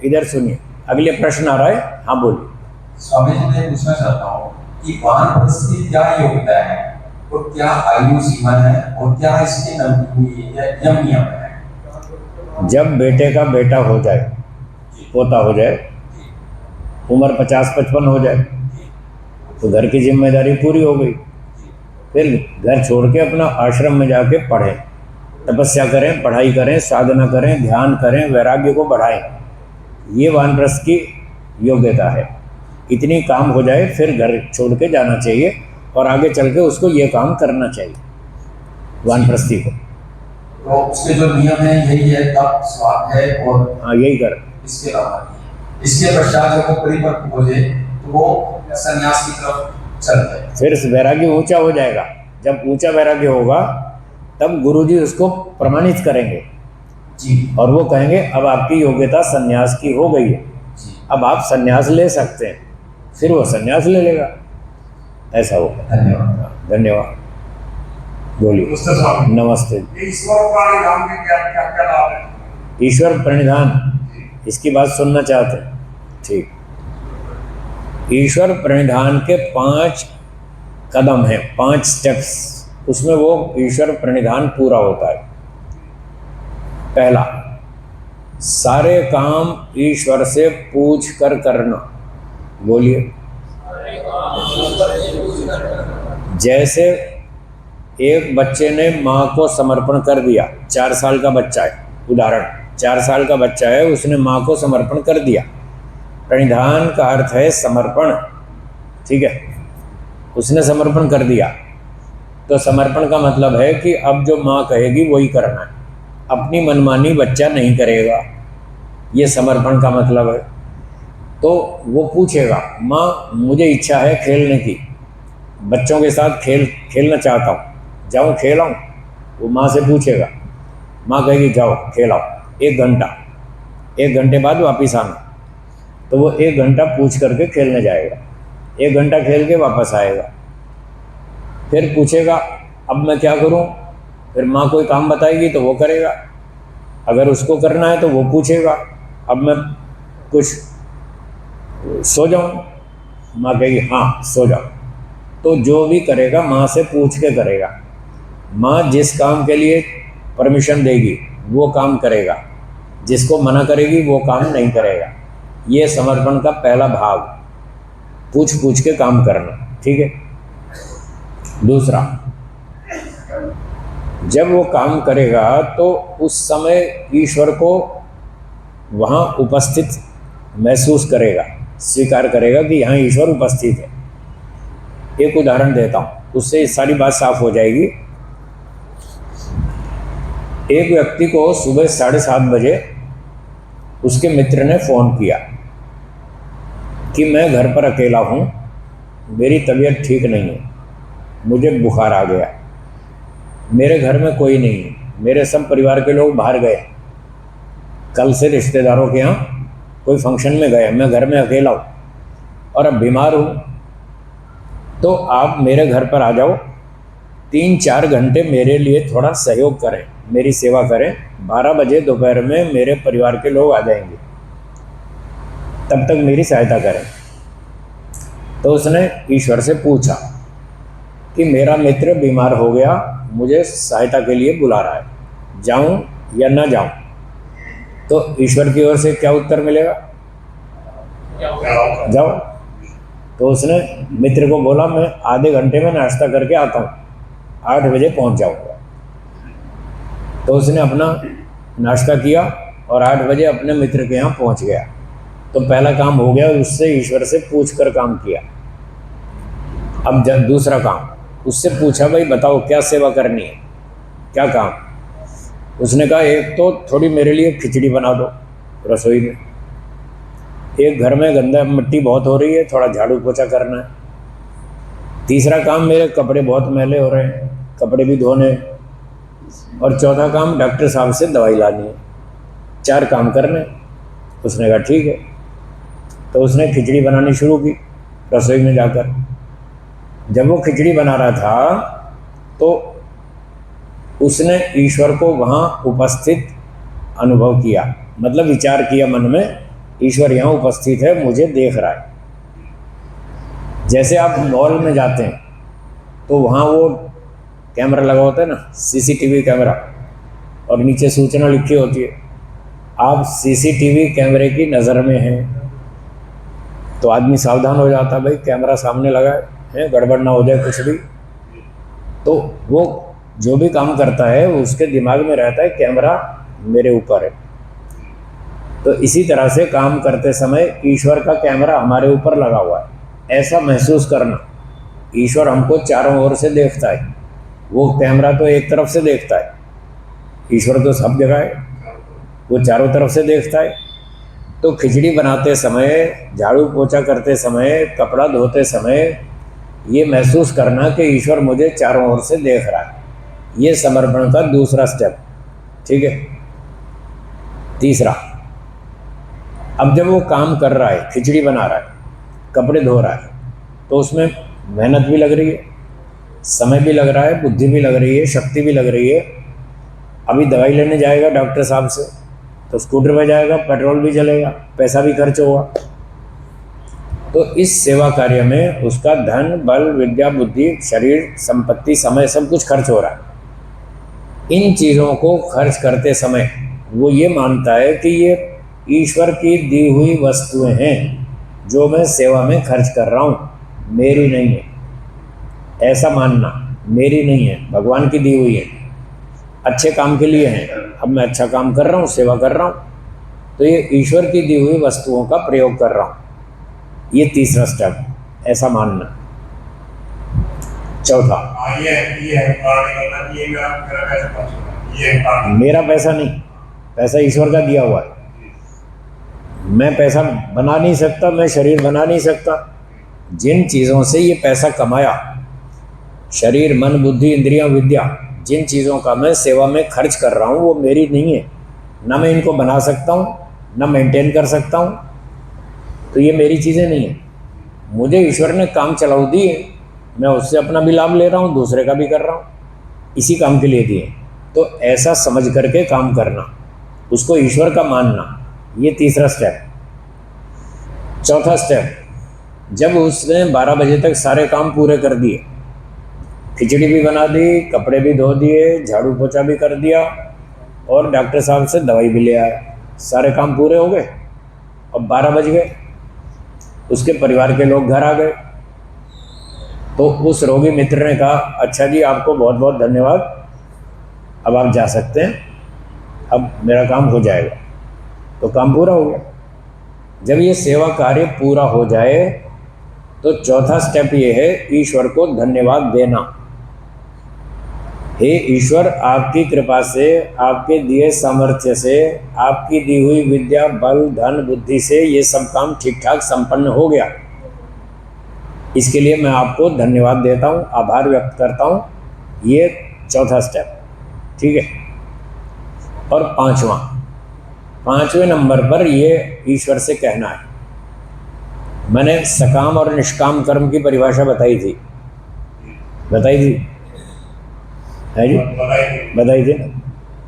इधर सुनिए, अगले प्रश्न आ रहा है। हाँ बोलिए। स्वामी जी मैं पूछना चाहता हूँ कि वानप्रस्थ की क्या योग्यता है और क्या आयु सीमा है और क्या इसके नियम है? जब बेटे का बेटा हो जाए, पोता हो जाए, उम्र 50-55 हो जाए, तो घर की जिम्मेदारी पूरी हो गई, फिर घर छोड़ के अपना आश्रम में जाके पढ़ें, तपस्या करें, पढ़ाई करें, साधना करें, ध्यान करें, वैराग्य को बढ़ाएं। ये वानप्रस्थ की योग्यता है। इतनी काम हो जाए फिर घर छोड़ के जाना चाहिए और आगे चल के उसको ये काम करना चाहिए वानप्रस्थी को। तो उसके जो नियम है यही है, तप स्वाध्याय और हाँ यही कर। इसके अलावा नहीं। इसके पश्चात जब वो परिपक्व हो जाए तो वो संन्यास की तरफ चल जाए, फिर वैराग्य ऊंचा हो जाएगा। जब ऊंचा वैराग्य होगा तब गुरुजी उसको प्रमाणित करेंगे जी और वो कहेंगे अब आपकी योग्यता संन्यास की हो गई है, जी। अब आप संन्यास ले सकते हैं। फिर वो संन्यास ले लेगा, ऐसा होगा। धन्यवाद। धन्यवाद। बोलिए। नमस्ते स्वामी। नमस्ते। ईश्वर प्राणिधाम के क्या क्या क्या लाभ है? ईश्वर प्रणिधान, इसकी बात सुनना चाहते हैं? ठीक। ईश्वर प्रणिधान के 5 कदम हैं, 5 स्टेप्स, उसमें वो ईश्वर प्रणिधान पूरा होता है। पहला, सारे काम ईश्वर से पूछ कर करना। बोलिए। जैसे एक बच्चे ने माँ को समर्पण कर दिया, 4 साल का बच्चा है, उदाहरण 4 साल का बच्चा है, उसने माँ को समर्पण कर दिया, प्रणिधान का अर्थ है समर्पण, ठीक है। उसने समर्पण कर दिया, तो समर्पण का मतलब है कि अब जो माँ कहेगी वही करना है, अपनी मनमानी बच्चा नहीं करेगा, ये समर्पण का मतलब है। तो वो पूछेगा, माँ मुझे इच्छा है खेलने की, बच्चों के साथ खेलना चाहता हूँ, जाऊँ खेल आऊँ? वो माँ से पूछेगा, माँ कहेगी जाओ खेल आओ, 1 घंटा, 1 घंटे बाद वापस आना। तो वो 1 घंटा पूछ करके खेलने जाएगा, 1 घंटा खेल के वापस आएगा, फिर पूछेगा अब मैं क्या करूं? फिर माँ कोई काम बताएगी तो वो करेगा, अगर उसको करना है तो वो पूछेगा अब मैं कुछ सो जाऊं? माँ कहेगी हाँ सो जाओ। तो जो भी करेगा माँ से पूछ के करेगा, माँ जिस काम के लिए परमिशन देगी वो काम करेगा, जिसको मना करेगी वो काम नहीं करेगा। ये समर्पण का पहला भाग, पूछ पूछ के काम करना, ठीक है। दूसरा, जब वो काम करेगा तो उस समय ईश्वर को वहाँ उपस्थित महसूस करेगा, स्वीकार करेगा कि यहाँ ईश्वर उपस्थित है। एक उदाहरण देता हूँ, उससे सारी बात साफ हो जाएगी। एक व्यक्ति को सुबह 7:30 बजे उसके मित्र ने फ़ोन किया कि मैं घर पर अकेला हूँ, मेरी तबीयत ठीक नहीं है, मुझे बुखार आ गया, मेरे घर में कोई नहीं है, मेरे सब परिवार के लोग बाहर गए, कल से रिश्तेदारों के यहाँ कोई फंक्शन में गए, मैं घर में अकेला हूँ और अब बीमार हूँ, तो आप मेरे घर पर आ जाओ, 3-4 घंटे मेरे लिए थोड़ा सहयोग करें, मेरी सेवा करें, 12 बजे दोपहर में मेरे परिवार के लोग आ जाएंगे, तब तक मेरी सहायता करें। तो उसने ईश्वर से पूछा कि मेरा मित्र बीमार हो गया, मुझे सहायता के लिए बुला रहा है, जाऊं या ना जाऊं? तो ईश्वर की ओर से क्या उत्तर मिलेगा? जाओ। तो उसने मित्र को बोला मैं आधे घंटे में नाश्ता करके आता हूँ, 8 बजे पहुँच जाऊँगा। तो उसने अपना नाश्ता किया और 8 बजे अपने मित्र के यहाँ पहुँच गया। तो पहला काम हो गया, उससे ईश्वर से पूछकर काम किया। अब दूसरा काम, उससे पूछा भाई बताओ क्या सेवा करनी है, क्या काम? उसने कहा एक तो थोड़ी मेरे लिए खिचड़ी बना दो रसोई में, एक घर में गंदा मिट्टी बहुत हो रही है, थोड़ा झाड़ू पोछा करना है, तीसरा काम मेरे कपड़े बहुत मैले हो रहे हैं, कपड़े भी धोने, और चौथा काम डॉक्टर साहब से दवाई लानी है। 4 काम करने। उसने कहा ठीक है। तो उसने खिचड़ी बनानी शुरू की रसोई में जाकर। जब वो खिचड़ी बना रहा था तो उसने ईश्वर को वहाँ उपस्थित अनुभव किया, मतलब विचार किया मन में, ईश्वर यहाँ उपस्थित है, मुझे देख रहा है। जैसे आप मॉल में जाते हैं तो वहाँ वो कैमरा लगा होता है ना, सीसीटीवी कैमरा, और नीचे सूचना लिखी होती है, आप सीसीटीवी कैमरे की नज़र में हैं, तो आदमी सावधान हो जाता है, भाई कैमरा सामने लगा है, गड़बड़ ना हो जाए कुछ भी। तो वो जो भी काम करता है उसके दिमाग में रहता है कैमरा मेरे ऊपर है। तो इसी तरह से काम करते समय ईश्वर का कैमरा हमारे ऊपर लगा हुआ है, ऐसा महसूस करना। ईश्वर हमको चारों ओर से देखता है, वो कैमरा तो एक तरफ से देखता है, ईश्वर तो सब जगह है, वो चारों तरफ से देखता है। तो खिचड़ी बनाते समय, झाड़ू पोछा करते समय, कपड़ा धोते समय ये महसूस करना कि ईश्वर मुझे चारों ओर से देख रहा है, ये समर्पण का दूसरा स्टेप, ठीक है। तीसरा, अब जब वो काम कर रहा है, खिचड़ी बना रहा है, कपड़े धो रहा है, तो उसमें मेहनत भी लग रही है, समय भी लग रहा है, बुद्धि भी लग रही है, शक्ति भी लग रही है। अभी दवाई लेने जाएगा डॉक्टर साहब से तो स्कूटर में जाएगा, पेट्रोल भी जलेगा, पैसा भी खर्च होगा। तो इस सेवा कार्य में उसका धन, बल, विद्या, बुद्धि, शरीर, संपत्ति, समय सब कुछ खर्च हो रहा है। इन चीज़ों को खर्च करते समय वो ये मानता है कि ये ईश्वर की दी हुई वस्तुएं हैं जो मैं सेवा में खर्च कर रहा हूँ, मेरी नहीं है। ऐसा मानना, मेरी नहीं है, भगवान की दी हुई है, अच्छे काम के लिए हैं, अब मैं अच्छा काम कर रहा हूँ, सेवा कर रहा हूँ, तो ये ईश्वर की दी हुई वस्तुओं का प्रयोग कर रहा हूँ। ये तीसरा स्टेप, ऐसा मानना। चौथा, मेरा पैसा नहीं, पैसा ईश्वर का दिया हुआ है। मैं पैसा बना नहीं सकता, मैं शरीर बना नहीं सकता। जिन चीज़ों से ये पैसा कमाया, शरीर, मन, बुद्धि, इंद्रियां, विद्या, जिन चीज़ों का मैं सेवा में खर्च कर रहा हूँ वो मेरी नहीं है। ना मैं इनको बना सकता हूँ, ना मेंटेन कर सकता हूँ, तो ये मेरी चीज़ें नहीं है। मुझे ईश्वर ने काम चलाऊ दी है, मैं उससे अपना भी लाभ ले रहा हूँ, दूसरे का भी कर रहा हूँ, इसी काम के लिए दिए। तो ऐसा समझ करके काम करना, उसको ईश्वर का मानना, ये तीसरा स्टेप। चौथा स्टेप, जब उसने 12 बजे तक सारे काम पूरे कर दिए, खिचड़ी भी बना दी, कपड़े भी धो दिए, झाड़ू पोछा भी कर दिया और डॉक्टर साहब से दवाई भी ले आया, सारे काम पूरे हो गए। अब 12 बज गए, उसके परिवार के लोग घर आ गए, तो उस रोगी मित्र ने कहा, अच्छा जी आपको बहुत बहुत धन्यवाद, अब आप जा सकते हैं, अब मेरा काम हो जाएगा। तो काम पूरा हो गया। जब ये सेवा कार्य पूरा हो जाए तो चौथा स्टेप ये है, ईश्वर को धन्यवाद देना। हे ईश्वर, आपकी कृपा से, आपके दिए सामर्थ्य से, आपकी दी हुई विद्या, बल, धन, बुद्धि से ये सब काम ठीक ठाक संपन्न हो गया। इसके लिए मैं आपको धन्यवाद देता हूँ, आभार व्यक्त करता हूँ। ये चौथा स्टेप, ठीक है। और पांचवें नंबर पर ये ईश्वर से कहना है। मैंने सकाम और निष्काम कर्म की परिभाषा बताई थी है जी, बताई थी ना।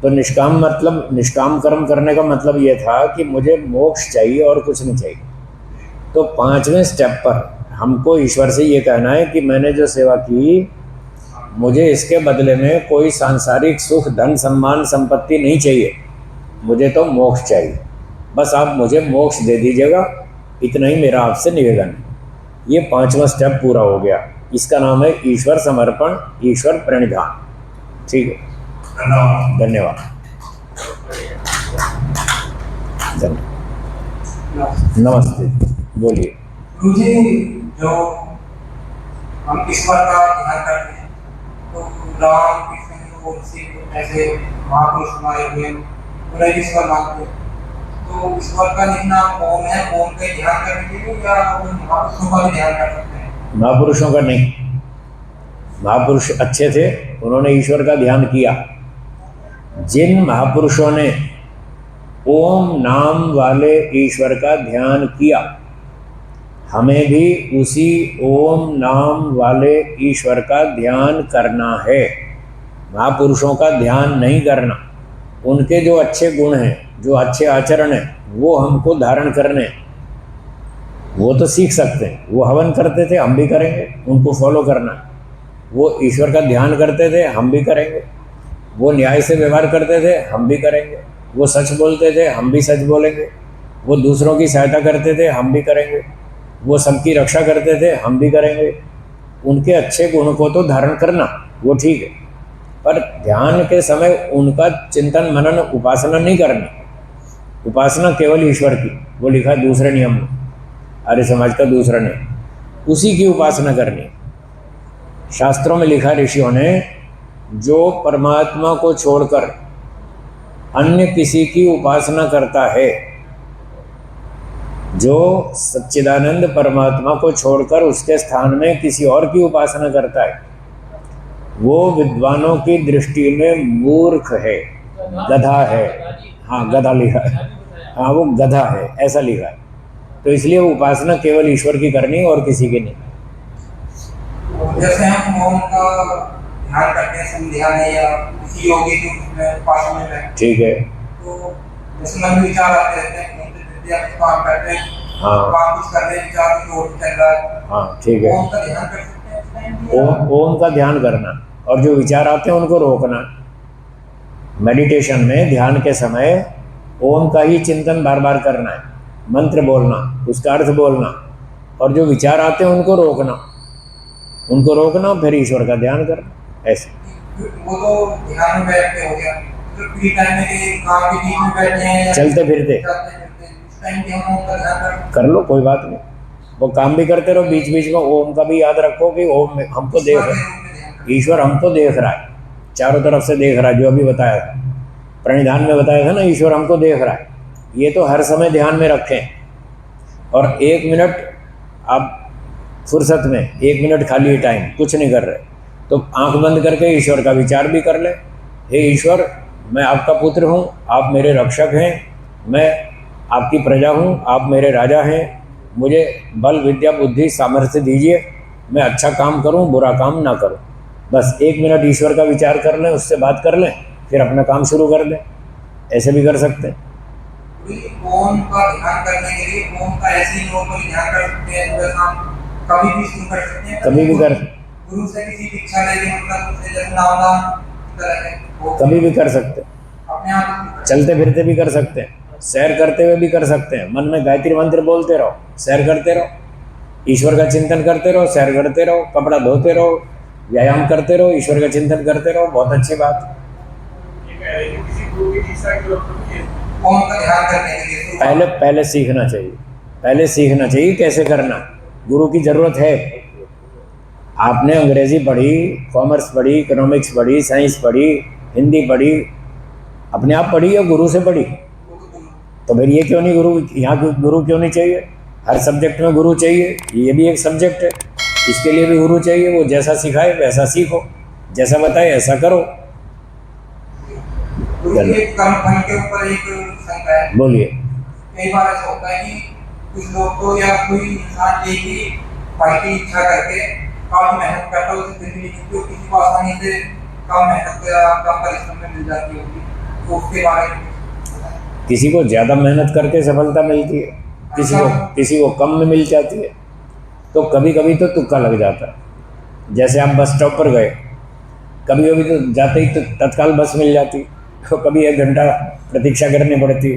तो निष्काम कर्म करने का मतलब ये था कि मुझे मोक्ष चाहिए और कुछ नहीं चाहिए। तो 5वें स्टेप पर हमको ईश्वर से ये कहना है कि मैंने जो सेवा की, मुझे इसके बदले में कोई सांसारिक सुख, धन, सम्मान, संपत्ति नहीं चाहिए, मुझे तो मोक्ष चाहिए। बस आप मुझे मोक्ष दे दीजिएगा, इतना ही मेरा आपसे निवेदन है। ये 5वां स्टेप पूरा हो गया। इसका नाम है ईश्वर समर्पण, ईश्वर प्रणिधान। ठीक है, धन्यवाद। नमस्ते, बोलिए। मुझे जो हम ईश्वर का ध्यान करते हैं, तो राम, कृष्ण और शिव ऐसे महापुरुष हमारे हुए, उन्हें ईश्वर मानते हैं। तो ईश्वर का लिखना ओम है, ओम का ध्यान करने के लिए, या उन महापुरुषों का भी ध्यान कर सकते हैं? महापुरुषों का नहीं, महापुरुष अच्छे थे, उन्होंने ईश्वर का ध्यान किया। जिन महापुरुषों ने ओम नाम वाले ईश्वर का ध्यान किया, हमें भी उसी ओम नाम वाले ईश्वर का ध्यान करना है। महापुरुषों का ध्यान नहीं करना। उनके जो अच्छे गुण हैं, जो अच्छे आचरण हैं, वो हमको धारण करने हैं। वो तो सीख सकते हैं, वो हवन करते थे, हम भी करेंगे, उनको फॉलो करना है। वो ईश्वर का ध्यान करते थे, हम भी करेंगे। वो न्याय से व्यवहार करते थे, हम भी करेंगे। वो सच बोलते थे, हम भी सच बोलेंगे। वो दूसरों की सहायता करते थे, हम भी करेंगे। वो सबकी रक्षा करते थे, हम भी करेंगे। उनके अच्छे गुण को तो धारण करना, वो ठीक है, पर ध्यान के समय उनका चिंतन, मनन, उपासना नहीं करनी। उपासना केवल ईश्वर की, वो लिखा है दूसरे नियम में, आर्य समाज का दूसरा नियम, उसी की उपासना करनी। शास्त्रों में लिखा ऋषियों ने, जो परमात्मा को छोड़कर अन्य किसी की उपासना करता है, जो सच्चिदानंद परमात्मा को छोड़कर उसके स्थान में किसी और की उपासना करता है, वो विद्वानों की दृष्टि में मूर्ख है, गधा है। हाँ, गधा लिखा है, हाँ वो गधा है, ऐसा लिखा है। तो इसलिए उपासना केवल ईश्वर की करनी और किसी की नहीं। जैसे हम ओम का ध्यान करते हैं संध्या में या किसी योगी के उसमें उपासना में, ठीक है, तो जैसे मन में विचार आते रहते हैं, काम करते हैं, हाँ, काम कुछ कर रहे हैं, विचार की ओर चल रहा है, हाँ ठीक है, ओम का ध्यान कर सकते हैं। ओम का ध्यान करना और जो विचार आते हैं उनको रोकना। मेडिटेशन में, ध्यान के समय ओम का ही चिंतन बार बार करना है, मंत्र बोलना, उसका अर्थ बोलना, और जो विचार आते हैं उनको रोकना, फिर ईश्वर का ध्यान करना। ऐसे वो तो ध्यान में बैठ के हो गया, तो फ्री टाइम में काम के बीच में बैठे हैं, चलते फिरते उस टाइम पे हम ओम का ध्यान कर लो, कोई बात नहीं। वो काम भी करते रहो, बीच बीच में ओम का भी याद रखो कि ओम हमको देख रहा है, ईश्वर हमको देख रहा है, चारों तरफ से देख रहा है, जो अभी बताया था प्रणिधान में बताया था ना, ईश्वर हमको देख रहा है। ये तो हर समय ध्यान में रखें। और 1 मिनट आप फुर्सत में 1 मिनट खाली टाइम कुछ नहीं कर रहे तो आंख बंद करके ईश्वर का विचार भी कर ले। हे ईश्वर, मैं आपका पुत्र हूँ, आप मेरे रक्षक हैं, मैं आपकी प्रजा हूँ, आप मेरे राजा हैं, मुझे बल विद्या बुद्धि सामर्थ्य दीजिए, मैं अच्छा काम करूँ, बुरा काम ना करूँ। बस 1 मिनट ईश्वर का विचार कर लें, उससे बात कर लें, फिर अपना काम शुरू कर दें। ऐसे भी कर सकते हैं। ओम का ध्यान करने के लिए ओम का ऐसे ही नॉर्मली ध्यान कर सकते हैं, जैसे हम कभी भी शुरू कर सकते हैं, कभी भी कर गुरु से किसी दीक्षा लेके, मतलब उससे जैसे नाम कभी भी कर सकते हैं, अपने आप चलते फिरते भी कर सकते हैं, सैर करते हुए भी कर सकते हैं। मन में गायत्री मंत्र बोलते रहो, सैर करते रहो, ईश्वर का चिंतन करते रहो, सैर करते रहो, कपड़ा धोते रहो, व्यायाम करते रहो, ईश्वर का चिंतन करते रहो। बहुत अच्छी बात। ओम का ध्यान करने के लिए पहले सीखना चाहिए, पहले सीखना चाहिए कैसे करना। गुरु की ज़रूरत है। आपने अंग्रेज़ी पढ़ी, कॉमर्स पढ़ी, इकोनॉमिक्स पढ़ी, साइंस पढ़ी, हिंदी पढ़ी, अपने आप पढ़ी या गुरु से पढ़ी? तो फिर ये क्यों नहीं गुरु, यहाँ गुरु क्यों नहीं चाहिए? हर सब्जेक्ट में गुरु चाहिए, ये भी एक सब्जेक्ट है, इसके लिए भी गुरु चाहिए। वो जैसा सिखाए वैसा सीखो, जैसा बताए ऐसा करो। गुरु के कर्म फल के ऊपर एक शंका है। बोलिए। कई बार ऐसा होता है कि कुछ लोग को या कोई इंसान एक ही फल की इच्छा करके काफी मेहनत करता है, उसे फिर भी नहीं मिलती, किसी को आसानी से कम मेहनत या कम परिश्रम में मिल जाती होगी, तो उसके बारे में किसी को ज़्यादा मेहनत करके सफलता मिलती है, किसी को कम में मिल जाती है। तो कभी कभी तो तुक्का लग जाता है। जैसे आप बस स्टॉप पर गए, कभी कभी तो जाते ही तो तत्काल बस मिल जाती, तो कभी 1 घंटा प्रतीक्षा करनी पड़ती।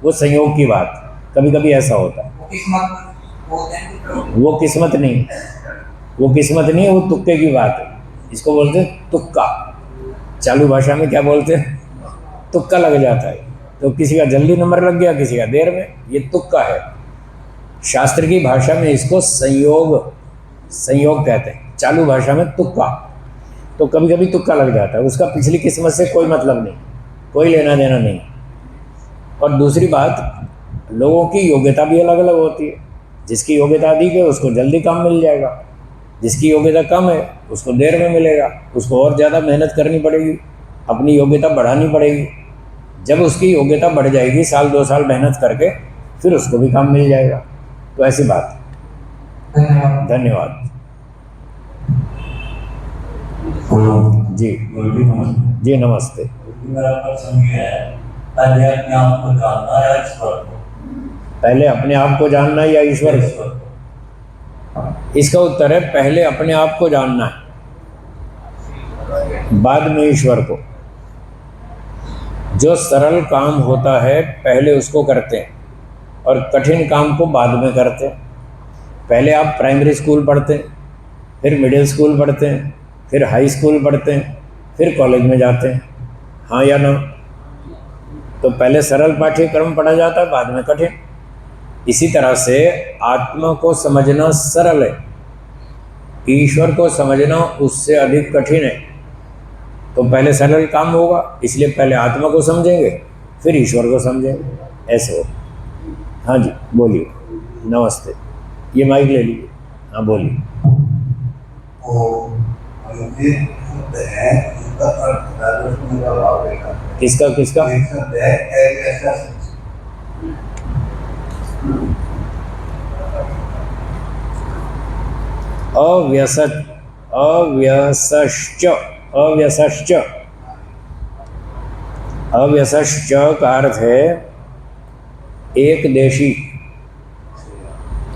वो संयोग की बात, कभी कभी ऐसा होता है। वो किस्मत नहीं, वो किस्मत नहीं है, वो तुक्के की बात है। इसको बोलते हैं तुक्का। चालू भाषा में क्या बोलते हैं? तुक्का लग जाता है। तो किसी का जल्दी नंबर लग गया, किसी का देर में, ये तुक्का है। शास्त्र की भाषा में इसको संयोग कहते हैं, चालू भाषा में तुक्का। तो कभी कभी तुक्का लग जाता है, उसका पिछली किस्मत से कोई मतलब नहीं, कोई लेना देना नहीं। और दूसरी बात, लोगों की योग्यता भी अलग अलग होती है। जिसकी योग्यता अधिक है उसको जल्दी काम मिल जाएगा, जिसकी योग्यता कम है उसको देर में मिलेगा, उसको और ज़्यादा मेहनत करनी पड़ेगी, अपनी योग्यता बढ़ानी पड़ेगी। जब उसकी योग्यता बढ़ जाएगी, 1-2 साल मेहनत करके, फिर उसको भी काम मिल जाएगा। तो ऐसी बात है। धन्यवाद जी। जी नमस्ते। मेरा प्रश्न ये है, पहले अपने आप को जानना या ईश्वर को? पहले अपने आप को जानना या ईश्वर को? इसका उत्तर है पहले अपने आप को जानना है, बाद में ईश्वर को। जो सरल काम होता है पहले उसको करते हैं और कठिन काम को बाद में करते हैं। पहले आप प्राइमरी स्कूल पढ़ते हैं, फिर मिडिल स्कूल पढ़ते हैं, फिर हाई स्कूल पढ़ते हैं, फिर कॉलेज में जाते हैं। हाँ या ना? तो पहले सरल पाठ्यक्रम पढ़ा जाता है, बाद में कठिन। इसी तरह से आत्मा को समझना सरल है, ईश्वर को समझना उससे अधिक कठिन है। तो पहले सरल काम होगा, इसलिए पहले आत्मा को समझेंगे, फिर ईश्वर को समझेंगे। ऐसे हो। हाँ जी बोलिए। नमस्ते। ये माइक ले लीजिए। हाँ बोलिए। किसका किसका? अव्यसश्च का अर्थ है एक देशी।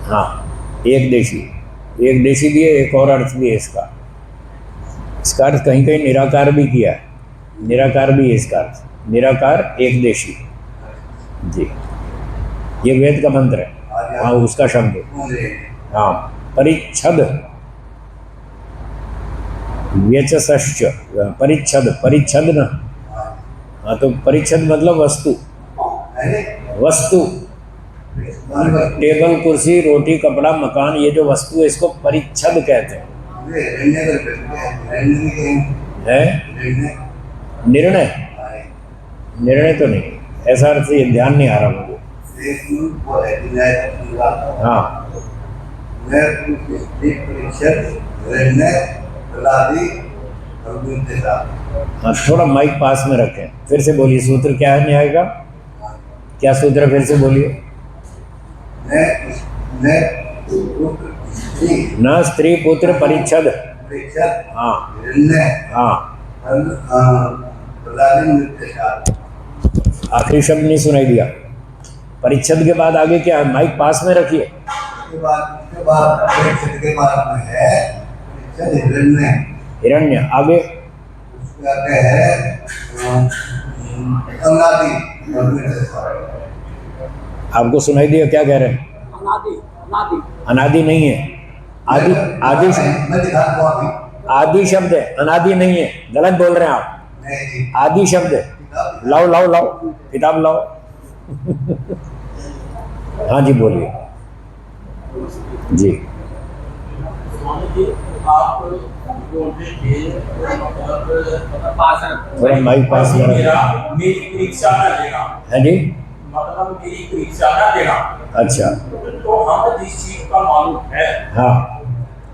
हाँ, एक देशी भी है, एक और अर्थ भी है इसका अर्थ कहीं कहीं निराकार भी किया है, निराकार भी है इसका अर्थ, निराकार एक देशी जी। ये वेद का मंत्र है। हाँ उसका शब्द है। हाँ, परिच्छद व्यचसश्च, परिच्छद ना। हाँ तो परिच्छद मतलब वस्तु, वन वस्तु टेबल, कुर्सी, रोटी, कपड़ा, मकान, ये जो वस्तु है इसको परिच्छद कहते हैं। ये रहने का कहते हैं, रहने के है रहने निर्णय, आए। निर्णय तो नहीं, ऐसा अर्थ ये ध्यान नहीं आ रहा मुझे। एक वो है कि न्याय पूरा हाँ मैं एक प्रतिशत रहने प्रलादी और गुणते साथ हाँ, थोड़ा माइक पास में रखें, फिर से बोलिए। सूत्र क्या है न्याय का? क्या सूत्र है? फिर से बोलिए। मैं पुत्र स्त्री न स्त्री पुत्र परिच्छद। प्रतिशत हाँ रहने हाँ, प्रलादी नृत्य साथ। आखिरी शब्द नहीं सुनाई दिया। परिच्छद के बाद आगे क्या है? माइक पास में रखिए। उसके बाद प्रतिशत के बाद में है प्रतिशत रहने हिरण्य, आगे उसका क्या है अनादि और नृत्य साथ। आपको सुनाई दिया क्या कह रहे हैं? अनादि अनादि अनादि नहीं है, आदि आदि मैं दिखा दूँ अभी आदि शब्द है, अनादि नहीं है। गलत बोल रहे हैं आप, नहीं आदि शब्द है। लाओ लाओ लाओ, किताब लाओ। हाँ जी बोलिए जी। आप बोलते थे थोड़ा माइक पास में रखिए। मेरी परीक्षा न लेना, है जी, मतलब मेरी परीक्षा न देना। अच्छा तो हमें जिस चीज का मालूम है हाँ,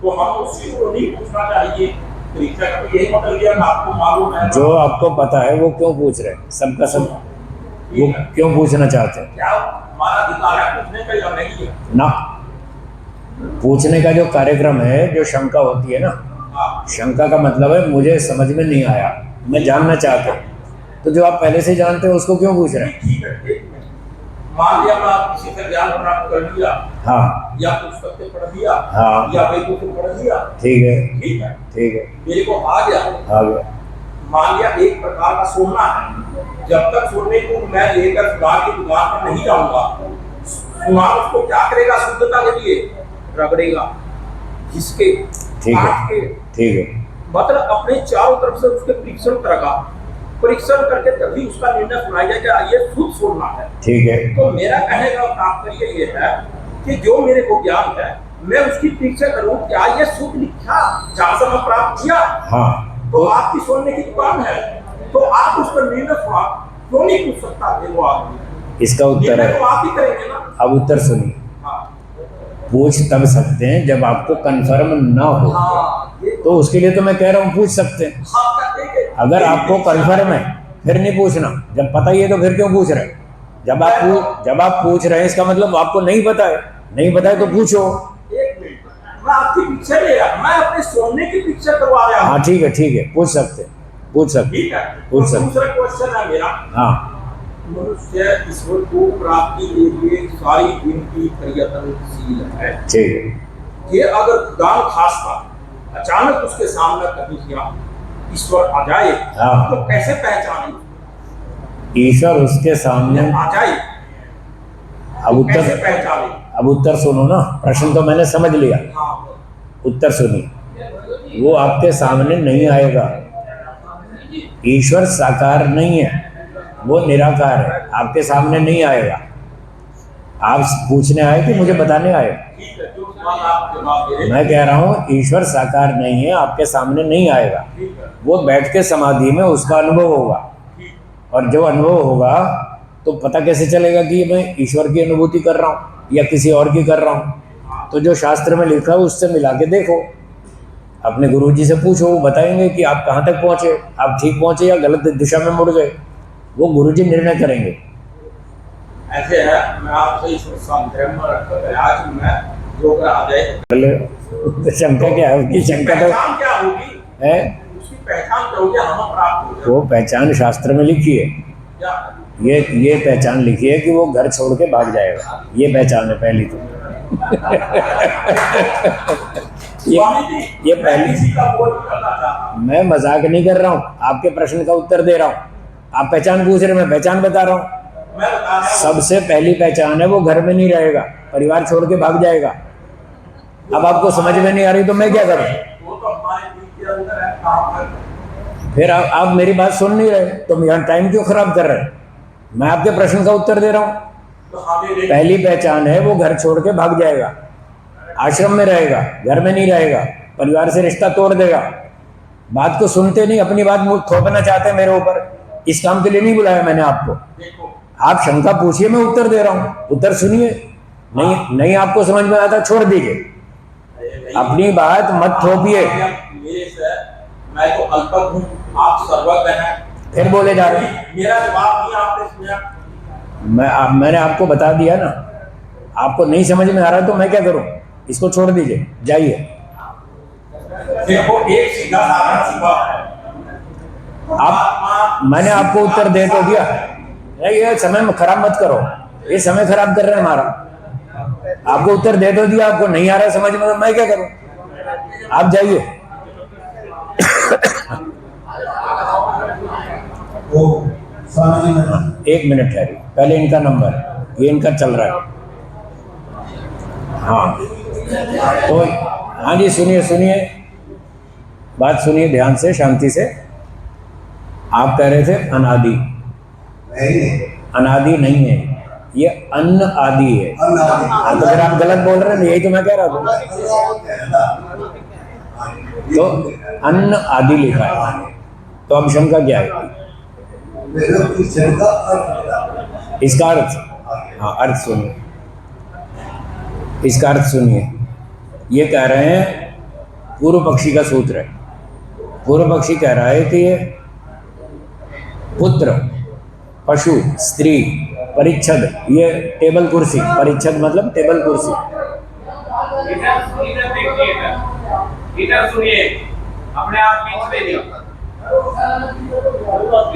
तो हम उस चीज को नहीं पूछना चाहिए। परीक्षा का तो यही मतलब किया आपको मालूम है जो आपको पता है वो क्यों पूछ रहे हैं? सबका सब वो क्यों पूछना चाहते हैं? क्या हमारा अधिकार है पूछने का या नहीं है? ना, पूछने का जो कार्यक्रम है, जो शंका होती है ना, हाँ, शंका का मतलब है मुझे समझ में नहीं आया, मैं जानना चाहता हूँ। तो जो आप पहले से जानते हो उसको क्यों पूछ रहे हैं? ठीक है, ठीक है। मान लिया मैं आप किसी से ज्ञान प्राप्त कर लिया, हाँ या पुस्तक से पढ़ लिया, हाँ, या वेदों से पढ़ लिया, ठीक है ठीक है, ठीक है, मेरे को आ गया। आ गया। मान लिया एक प्रकार का सोना है, जब तक सोने को मैं लेकर सुधार की दुकान पर नहीं जाऊंगा, सुनार उसको क्या करेगा? शुद्धता के लिए रगड़ेगा, घिसके, ठीक है। काट के, ठीक है, मतलब अपने चारों तरफ से उसके परीक्षण करेगा। परीक्षण करके तभी उसका निर्णय सुनाया जाएगा ये शुद्ध सोना है। ठीक है, तो मेरा कहने का तात्पर्य ये है कि जो मेरे को ज्ञान है मैं उसकी परीक्षा करूं, क्या ये शुद्ध लिखा जहां से मैं प्राप्त किया? हाँ तो आपकी सोने की दुकान है, तो आप उस पर निर्णय सुना क्यों नहीं पूछ सकता? वो आदमी इसका उत्तर निर्णय है। तो आप ही करेंगे ना। अब उत्तर सुनिए। हाँ पूछ तब सकते हैं जब आपको कंफर्म ना हो, हाँ, ये तो उसके लिए तो मैं कह रहा हूँ पूछ सकते हैं। हाँ कहते हैं कि अगर आपको कंफर्म है फिर नहीं पूछना, जब पता ही है तो फिर क्यों पूछ रहे हैं? जब आप पूछ रहे हैं इसका मतलब आपको नहीं पता है, नहीं पता है तो पूछो। एक मिनट, मैं आपकी पिक्चर ले रहा, मैं अपने सोने की पिक्चर करवा रहा हूँ। हाँ ठीक है, पूछ सकते हैं, पूछ सकते हैं। ठीक है, पूछ तो सकते। दूसरा क्वेश्चन है मेरा, हाँ मनुष्य ईश्वर को प्राप्ति के लिए सारी विनती प्रयत्नशील है। ठीक है, ये अगर दान खास्ता अचानक उसके सामने कभी किया ईश्वर आ जाए, हाँ। तो कैसे पहचाने? ईश्वर उसके सामने। आ जाए अब कैसे उत्तर, पहचाने? अब उत्तर सुनो ना, प्रश्न तो मैंने समझ लिया, हाँ, उत्तर सुनिए। वो आपके सामने नहीं आएगा। ईश्वर साकार नहीं है, वो निराकार है, आपके सामने नहीं आएगा। आप पूछने आए कि मुझे बताने आए? ठीक है, जो सवाल आप जवाब दे रहे हैं, मैं कह रहा हूँ ईश्वर साकार नहीं है, आपके सामने नहीं आएगा। ठीक है, वो बैठ के समाधि में उसका अनुभव होगा, और जो अनुभव होगा तो पता कैसे चलेगा कि मैं ईश्वर की अनुभूति कर रहा हूँ या किसी और की कर रहा हूँ? तो जो शास्त्र में लिखा है उससे मिला के देखो, अपने गुरुजी से पूछो, वो बताएंगे कि आप कहाँ तक पहुँचे, आप ठीक पहुँचे या गलत दिशा में मुड़ गए। वो गुरुजी निर्णय करेंगे। ऐसे है, मैं आपसे ईश्वर संग्रह में रखकर गया कि मैं जो कर आ जाए। पहले शंका क्या है? उसकी शंका तो पहचान क्या होगी? है, उसकी पहचान क्या होगी? हमें प्राप्त हो जाए वो पहचान शास्त्र में लिखी है। क्या? ये पहचान लिखी है कि वो घर छोड़ के भाग जाएगा, ये पहचान है पहली तो। स्वामी जी, ये मैं पहली, किसी का बोल करना चाहता हूँ। मैं मजाक नहीं कर रहा हूँ, आपके प्रश्न का उत्तर दे रहा हूँ। आप पहचान पूछ रहे, मैं पहचान बता रहा हूँ। मैं बता रहा हूँ, सबसे पहली पहचान है वो घर में नहीं रहेगा, परिवार छोड़ के भाग जाएगा। अब आपको समझ में नहीं आ रही तो मैं क्या करूँ? वो तो हमारे दिल के अंदर है, काम कर। फिर आप मेरी बात सुन नहीं रहे, तो यहाँ टाइम क्यों खराब कर रहे हैं? मैं आपके प्रश्न का उत्तर दे रहा हूँ। तो हमें पहली पहचान है वो घर छोड़ के भाग जाएगा, आश्रम में रहेगा, घर में नहीं रहेगा, परिवार से रिश्ता तोड़ देगा। बात को सुनते नहीं, अपनी बात थोपना चाहते हैं मेरे ऊपर। इस काम के लिए नहीं बुलाया मैंने आपको। देखो आप शंका पूछिए, मैं उत्तर दे रहा हूँ, उत्तर सुनिए। नहीं आपको समझ में आता छोड़ दीजिए, अपनी बात मत थोपिए। मेरे सर, मैं तो अल्पज्ञ हूँ, आप सर्वज्ञ हैं। फिर बोले जा रहे हैं। मेरा जवाब नहीं आपने सुना। मैंने आपको बता दिया ना, आपको नहीं समझ में आ रहा तो मैं क्या करूं? इसको छोड़ दीजिए, जाइए। देखो एक सीधा साधा सी बात है। आप मैंने आपको उत्तर दे तो दिया। ये समय खराब मत करो, ये समय खराब कर रहे हैं हमारा। आपको उत्तर दे तो दिया, आपको नहीं आ रहा समझ में तो मैं क्या करूं? आप जाइए। एक मिनट ठहरिए, पहले इनका नंबर, ये इनका चल रहा है। हाँ तो हाँ जी, सुनिए बात सुनिए ध्यान से, शांति से। आप कह रहे थे अनादि। अनादि नहीं है, ये अन्न आदि है। हाँ तो फिर आप गलत बोल रहे हैं, यही तो मैं कह रहा था। तो अन्न आदि लिखा है, तो अब शंका क्या है? इसका अर्थ, हाँ अर्थ सुनिए, इसका अर्थ सुनिए। ये कह रहे हैं, पूर्व पक्षी का सूत्र है। पूर्व पक्षी कह रहा है कि ये पुत्र, पशु, स्त्री, परिच्छद, ये टेबल कुर्सी, परिच्छद मतलब टेबल कुर्सी। इधर सुनिए, अपने आप बीच में नहीं,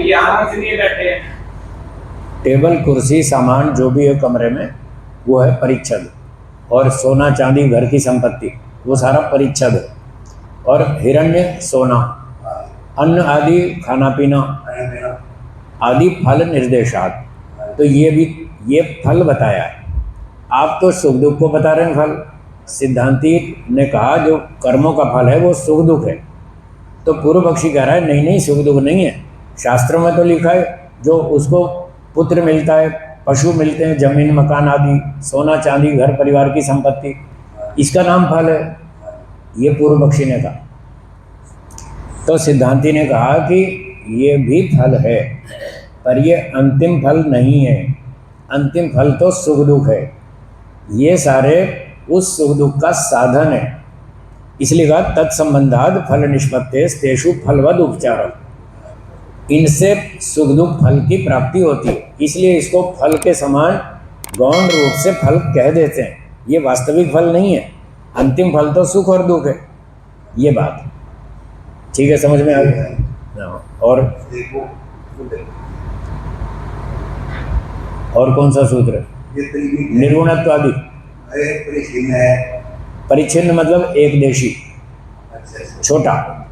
यहाँ सुनिए बैठे। टेबल कुर्सी सामान जो भी है कमरे में वो है परिच्छद, और सोना चांदी घर की संपत्ति वो सारा परिच्छद है। और हिरण्य सोना, अन्न आदि खाना पीना आदि फल निर्देशात, तो ये भी ये फल बताया है। आप तो सुख दुख को बता रहे हैं फल। सिद्धांती ने कहा जो कर्मों का फल है वो सुख दुख है। तो पूर्व पक्षी कह रहा है नहीं सुख दुख नहीं है। शास्त्रों में तो लिखा है जो उसको पुत्र मिलता है, पशु मिलते हैं, जमीन मकान आदि, सोना चांदी घर परिवार की संपत्ति, इसका नाम फल है। ये पूर्व पक्षी ने कहा। तो सिद्धांती ने कहा कि ये भी फल है, पर ये अंतिम फल नहीं है। अंतिम फल तो सुख दुख है। ये सारे उस सुख दुख का साधन है। इसलिए कहा तत्संबंधाद फल निष्पत्ते तेषु फलवद उपचार। इनसे सुख दुख फल की प्राप्ति होती है, इसलिए इसको फल के समान गौण रूप से फल कह देते हैं। ये वास्तविक फल नहीं है, अंतिम फल तो सुख और दुख है। ये बात ठीक है, समझ में आ गया? और कौन सा सूत्र है? निर्गुणत्वादि। परिच्छिन्न मतलब एक देशी, छोटा।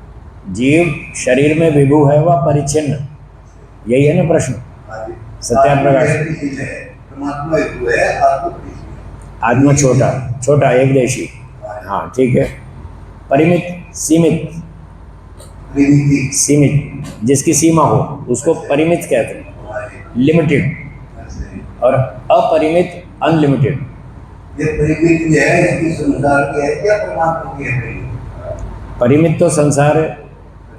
जीव शरीर में विभु है वह परिच्छिन्न, यही है ना प्रश्न? सत्याप्रकाश। आत्मा छोटा, छोटा एक देशी, हाँ ठीक है। परिमित, सीमित, सीमित जिसकी सीमा हो उसको परिमित कहते हैं, लिमिटेड। और अपरिमित अनलिमिटेड। ये परिमित है, इसकी संसार की है क्या परमात्मा की है? परिमित तो संसार है,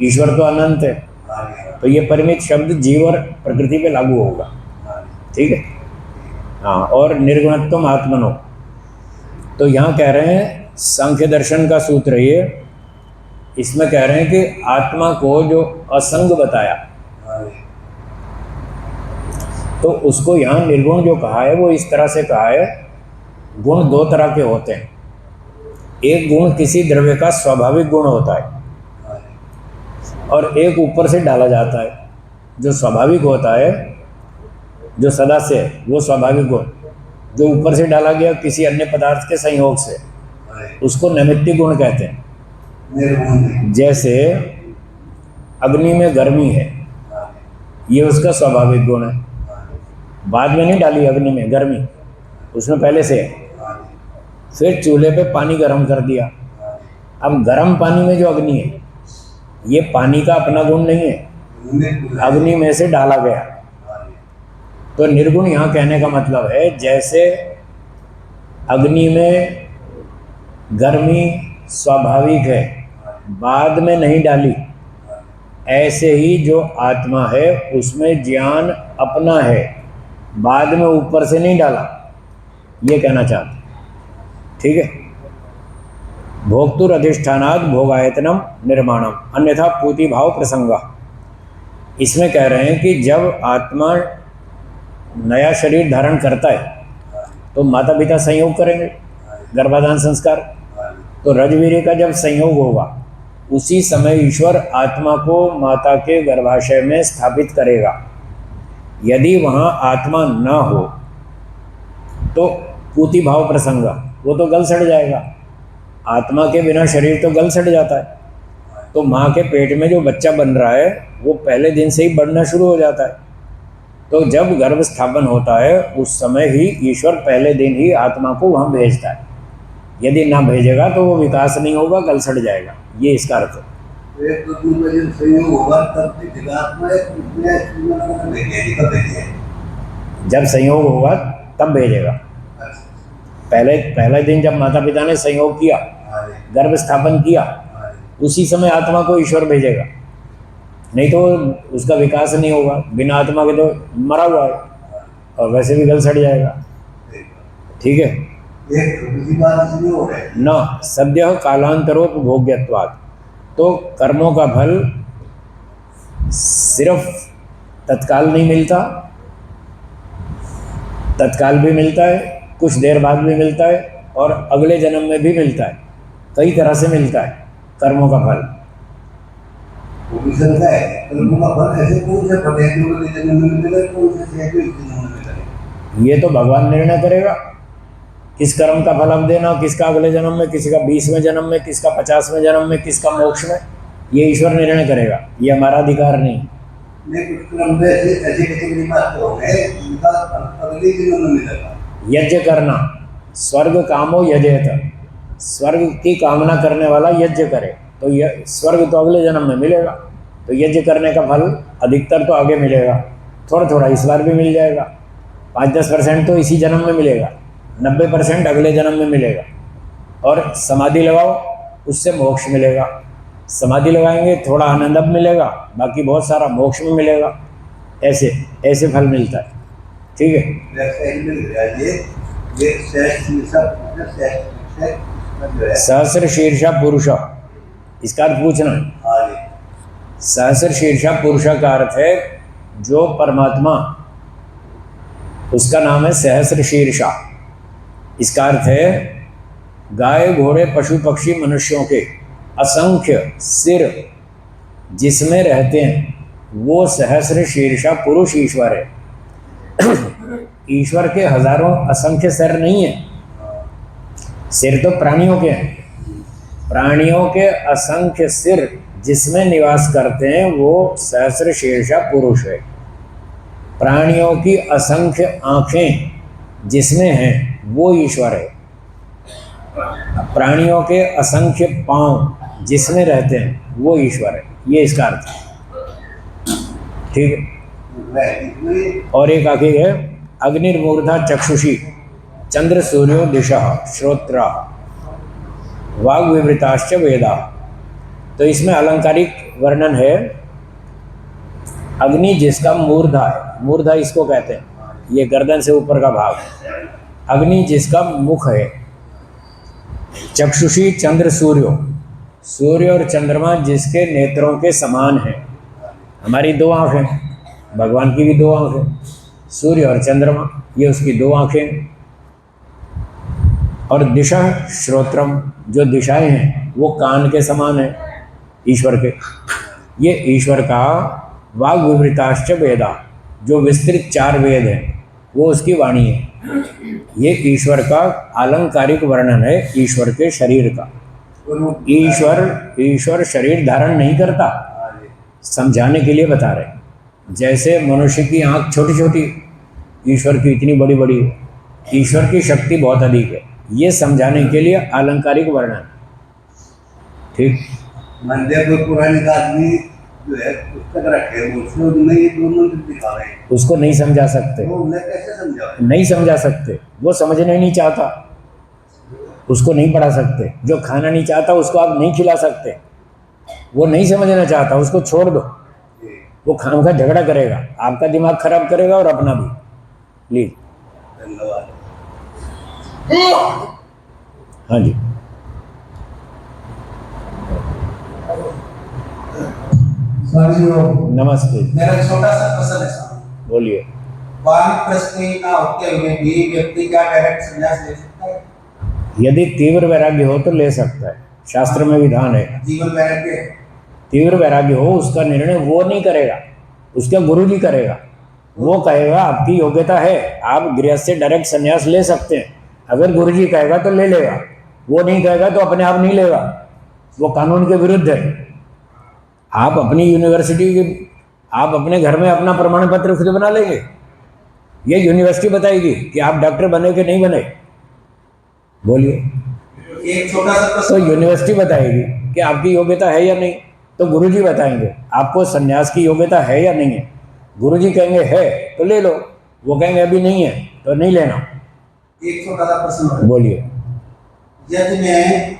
ईश्वर तो अनंत है। तो ये परिमित शब्द जीव और प्रकृति पे लागू होगा, ठीक है? हाँ। और निर्गुणत्वम आत्मनो, तो यहाँ कह रहे हैं सांख्य दर्शन का सूत्र है ये। इसमें कह रहे हैं कि आत्मा को जो असंग बताया, तो उसको यहाँ निर्गुण जो कहा है वो इस तरह से कहा है। गुण दो तरह के होते हैं। एक गुण किसी द्रव्य का स्वाभाविक गुण होता है, और एक ऊपर से डाला जाता है। जो स्वाभाविक होता है, जो सदा से है, वो स्वाभाविक गुण जो ऊपर से डाला गया किसी अन्य पदार्थ के संयोग से, उसको नैमित्तिक गुण कहते हैं। जैसे अग्नि में गर्मी है, ये उसका स्वाभाविक गुण है। बाद में नहीं डाली अग्नि में गर्मी, उसमें पहले से है। फिर चूल्हे पे पानी गर्म कर दिया। अब गर्म पानी में जो अग्नि है, ये पानी का अपना गुण नहीं है, अग्नि में से डाला गया। तो निर्गुण यहाँ कहने का मतलब है जैसे अग्नि में गर्मी स्वाभाविक है, बाद में नहीं डाली, ऐसे ही जो आत्मा है उसमें ज्ञान अपना है, बाद में ऊपर से नहीं डाला, ये कहना चाहते। ठीक है। भोक्तुर अधिष्ठानात् भोगायतनम निर्माणम अन्यथा पूति भाव प्रसंगा। इसमें कह रहे हैं कि जब आत्मा नया शरीर धारण करता है तो माता पिता संयोग करेंगे, गर्भाधान संस्कार। तो रजवीर्य का जब संयोग होगा उसी समय ईश्वर आत्मा को माता के गर्भाशय में स्थापित करेगा। यदि वहाँ आत्मा न हो तो पूति भाव प्रसंग, वो तो गल सड़ जाएगा। आत्मा के बिना शरीर तो गल सड़ जाता है। तो माँ के पेट में जो बच्चा बन रहा है वो पहले दिन से ही बढ़ना शुरू हो जाता है। तो जब गर्भ स्थापन होता है उस समय ही ईश्वर पहले दिन ही आत्मा को वहाँ भेजता है। यदि ना भेजेगा तो वो विकास नहीं होगा, गल सड़ जाएगा। ये इसका अर्थ है। एक तो दिन में जब संयोग होगा तब विकास में जब संयोग होगा तब भेजेगा। पहले दिन जब माता पिता ने संयोग किया, गर्भ स्थापन किया, उसी समय आत्मा को ईश्वर भेजेगा, नहीं तो उसका विकास नहीं होगा। बिना आत्मा के तो मरा हुआ है और वैसे भी गल सड़ जाएगा। ठीक है। न सद्य कालांतरोपभोग्यत्वात्, तो कर्मों का फल सिर्फ तत्काल नहीं मिलता, तत्काल भी मिलता है, कुछ देर बाद भी मिलता है और अगले जन्म में भी मिलता है। कई तरह से मिलता है कर्मों का फल। वो भी चलता है कर्मों का फल ऐसे कौन से जन्म में मिलेगा, कौन से जन्म में मिलेगा, ये तो भगवान निर्णय करेगा किस कर्म का फल अब देना, किसका अगले जन्म में, किसी का 20वें जन्म में, किसका 50वें जन्म में, किसका मोक्ष में, ये ईश्वर निर्णय करेगा। ये हमारा अधिकार नहीं। यज्ञ करना, स्वर्ग कामो यजेत, स्वर्ग की कामना करने वाला यज्ञ करे तो स्वर्ग तो अगले जन्म में मिलेगा। तो यज्ञ करने का फल अधिकतर तो आगे मिलेगा, थोड़ा थोड़ा इस बार भी मिल जाएगा। 5-10% तो इसी जन्म में मिलेगा, 90% अगले जन्म में मिलेगा। और समाधि लगाओ, उससे मोक्ष मिलेगा। समाधि लगाएंगे थोड़ा आनंद अब मिलेगा, बाकी बहुत सारा मोक्ष में मिलेगा। ऐसे ऐसे फल मिलता है। ठीक है। सहस्र शीर्षा पुरुष, इसका अर्थ पूछना है। सहस्र शीर्षा पुरुष का अर्थ है जो परमात्मा, उसका नाम है सहस्र शीर्षा। इसका अर्थ है गाय घोड़े पशु पक्षी मनुष्यों के असंख्य सिर जिसमें रहते हैं वो सहस्र शीर्षा पुरुष ईश्वर है। ईश्वर के हजारों असंख्य सिर नहीं है, सिर तो प्राणियों के हैं। प्राणियों के असंख्य सिर जिसमें निवास करते हैं वो सहस्र शीर्षा पुरुष है। प्राणियों की असंख्य आँखें जिसमें हैं वो ईश्वर है। प्राणियों के असंख्य पांव जिसमें रहते हैं वो ईश्वर है। ये इसका अर्थ है। ठीक है। और एक आगे है अग्निर्मूर्धा चक्षुषी चंद्र सूर्यो दिशा श्रोत्रा वाग विवृताश्च वेदा। तो इसमें अलंकारिक वर्णन है। अग्नि जिसका मूर्धा है, मूर्धा इसको कहते हैं, ये गर्दन से ऊपर का भाग। अग्नि जिसका मुख है। चक्षुषी चंद्र सूर्यो, सूर्य और चंद्रमा जिसके नेत्रों के समान हैं। हमारी 2 आँखें, भगवान की भी 2 आँखें, सूर्य और चंद्रमा ये उसकी 2 आँखें। और दिशा श्रोत्रम, जो दिशाएं हैं वो कान के समान है ईश्वर के। ये ईश्वर का वाग विवृताश्च वेदा, जो विस्तृत 4 वेद हैं वो उसकी वाणी है। ये ईश्वर का अलंकारिक वर्णन है ईश्वर के शरीर का। ईश्वर शरीर धारण नहीं करता, समझाने के लिए बता रहे। जैसे मनुष्य की आँख छोटी छोटी, ईश्वर की इतनी बड़ी बड़ी, ईश्वर की शक्ति बहुत अधिक है। ये समझाने के लिए अलंकारिक वर्णन। ठीक। मंदिर में पुराने आदमी जो है पुस्तक रखे हैं, उसमें उन्हें ये दो मंत्र दिखा रहे हैं, उसको नहीं समझा सकते, तो उन्हें कैसे समझाएं? नहीं समझा सकते, वो समझना ही नहीं चाहता, उसको नहीं पढ़ा सकते। जो खाना नहीं चाहता उसको आप नहीं खिला सकते, वो नहीं समझना चाहता, उसको छोड़ दो, वो खाम का झगड़ा करेगा, आपका दिमाग खराब करेगा और अपना भी। प्लीज। धन्यवाद। हाँ जी, नमस्ते, मेरा छोटा सा प्रश्न है स्वामी। बोलिए। वानप्रस्थ ना होते हुए भी व्यक्ति क्या डायरेक्ट संन्यास ले सकता है? यदि तीव्र वैराग्य हो तो ले सकता है, शास्त्र में विधान है। जीवन वैराग्य तीव्र वैराग्य हो, उसका निर्णय वो नहीं करेगा, उसका गुरु जी करेगा। वो कहेगा आपकी योग्यता है, आप गृहस्थ से डायरेक्ट संन्यास ले सकते हैं। अगर गुरु जी कहेगा तो ले लेगा, वो नहीं कहेगा तो अपने आप नहीं लेगा, वो कानून के विरुद्ध है। आप अपनी यूनिवर्सिटी की, आप अपने घर में अपना प्रमाण पत्र खुद बना लेंगे, ये यूनिवर्सिटी बताएगी कि आप डॉक्टर बने कि नहीं बने? बोलिए। एक छोटा सा तो प्रश्न, यूनिवर्सिटी बताएगी कि आपकी योग्यता है या नहीं, तो गुरुजी बताएंगे आपको सन्यास की योग्यता है या नहीं है। गुरुजी कहेंगे है तो ले लो, वो कहेंगे अभी नहीं है तो नहीं लेना। एक छोटा सा प्रश्न है। बोलिए। यदि में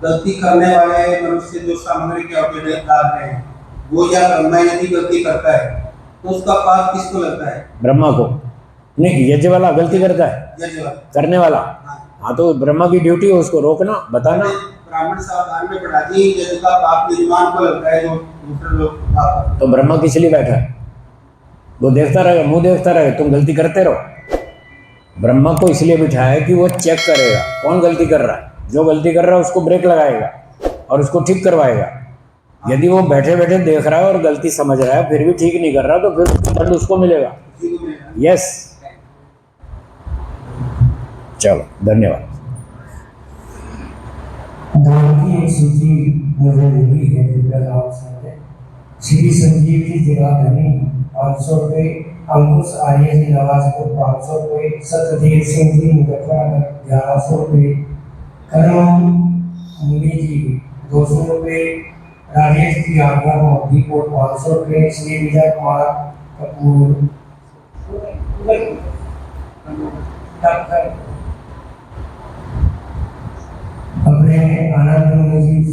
गलती करने वाले मनुष्य जो सामग्री के ऑब्जेक्ट डालते हैं, वो या ब्रह्मा यदि गलती करता है तो उसका पाप किसको लगता है? ब्रह्मा को नहीं, यज्ञ वाला गलती करता है, यज्ञ वाला। करने वाला। हाँ, तो ब्रह्मा की ड्यूटी है उसको रोकना, बताना। ब्राह्मण सावधान में पढ़ा दी, यज्ञ का पाप यजमान को लगता है, जो दूसरे लोग पाप करते हैं। तो ब्रह्मा किस लिए बैठा है? वो देखता रहेगा, मुंह देखता रहेगा, तुम गलती करते रहो। ब्रह्मा को इसलिए बिठाया है कि वो चेक करेगा कौन गलती कर रहा है। जो गलती कर रहा है उसको ब्रेक लगाएगा और उसको ठीक करवाएगा। यदि वो बैठे बैठे देख रहा है और गलती समझ रहा है फिर भी ठीक नहीं कर रहा, तो फिर दंड उसको मिलेगा। उसी को मिलेगा। यस, चलो धन्यवाद। दान की एक सूची मुझे मिली है, कृपया आप समझें। श्री संजीव की जगह धनी 500 रुपये, अंकुश आर्य जी नवाजपुर 500 रुपये, सत्यदेव सिंह जी मुजफ्फरनगर 1100 रुपये, करम मुनि जी 200 रुपये, राजेश जी आगरा मोदीपुर 500 रुपये, श्री विजय कुमार कपूर अपने आनंद मुनि जी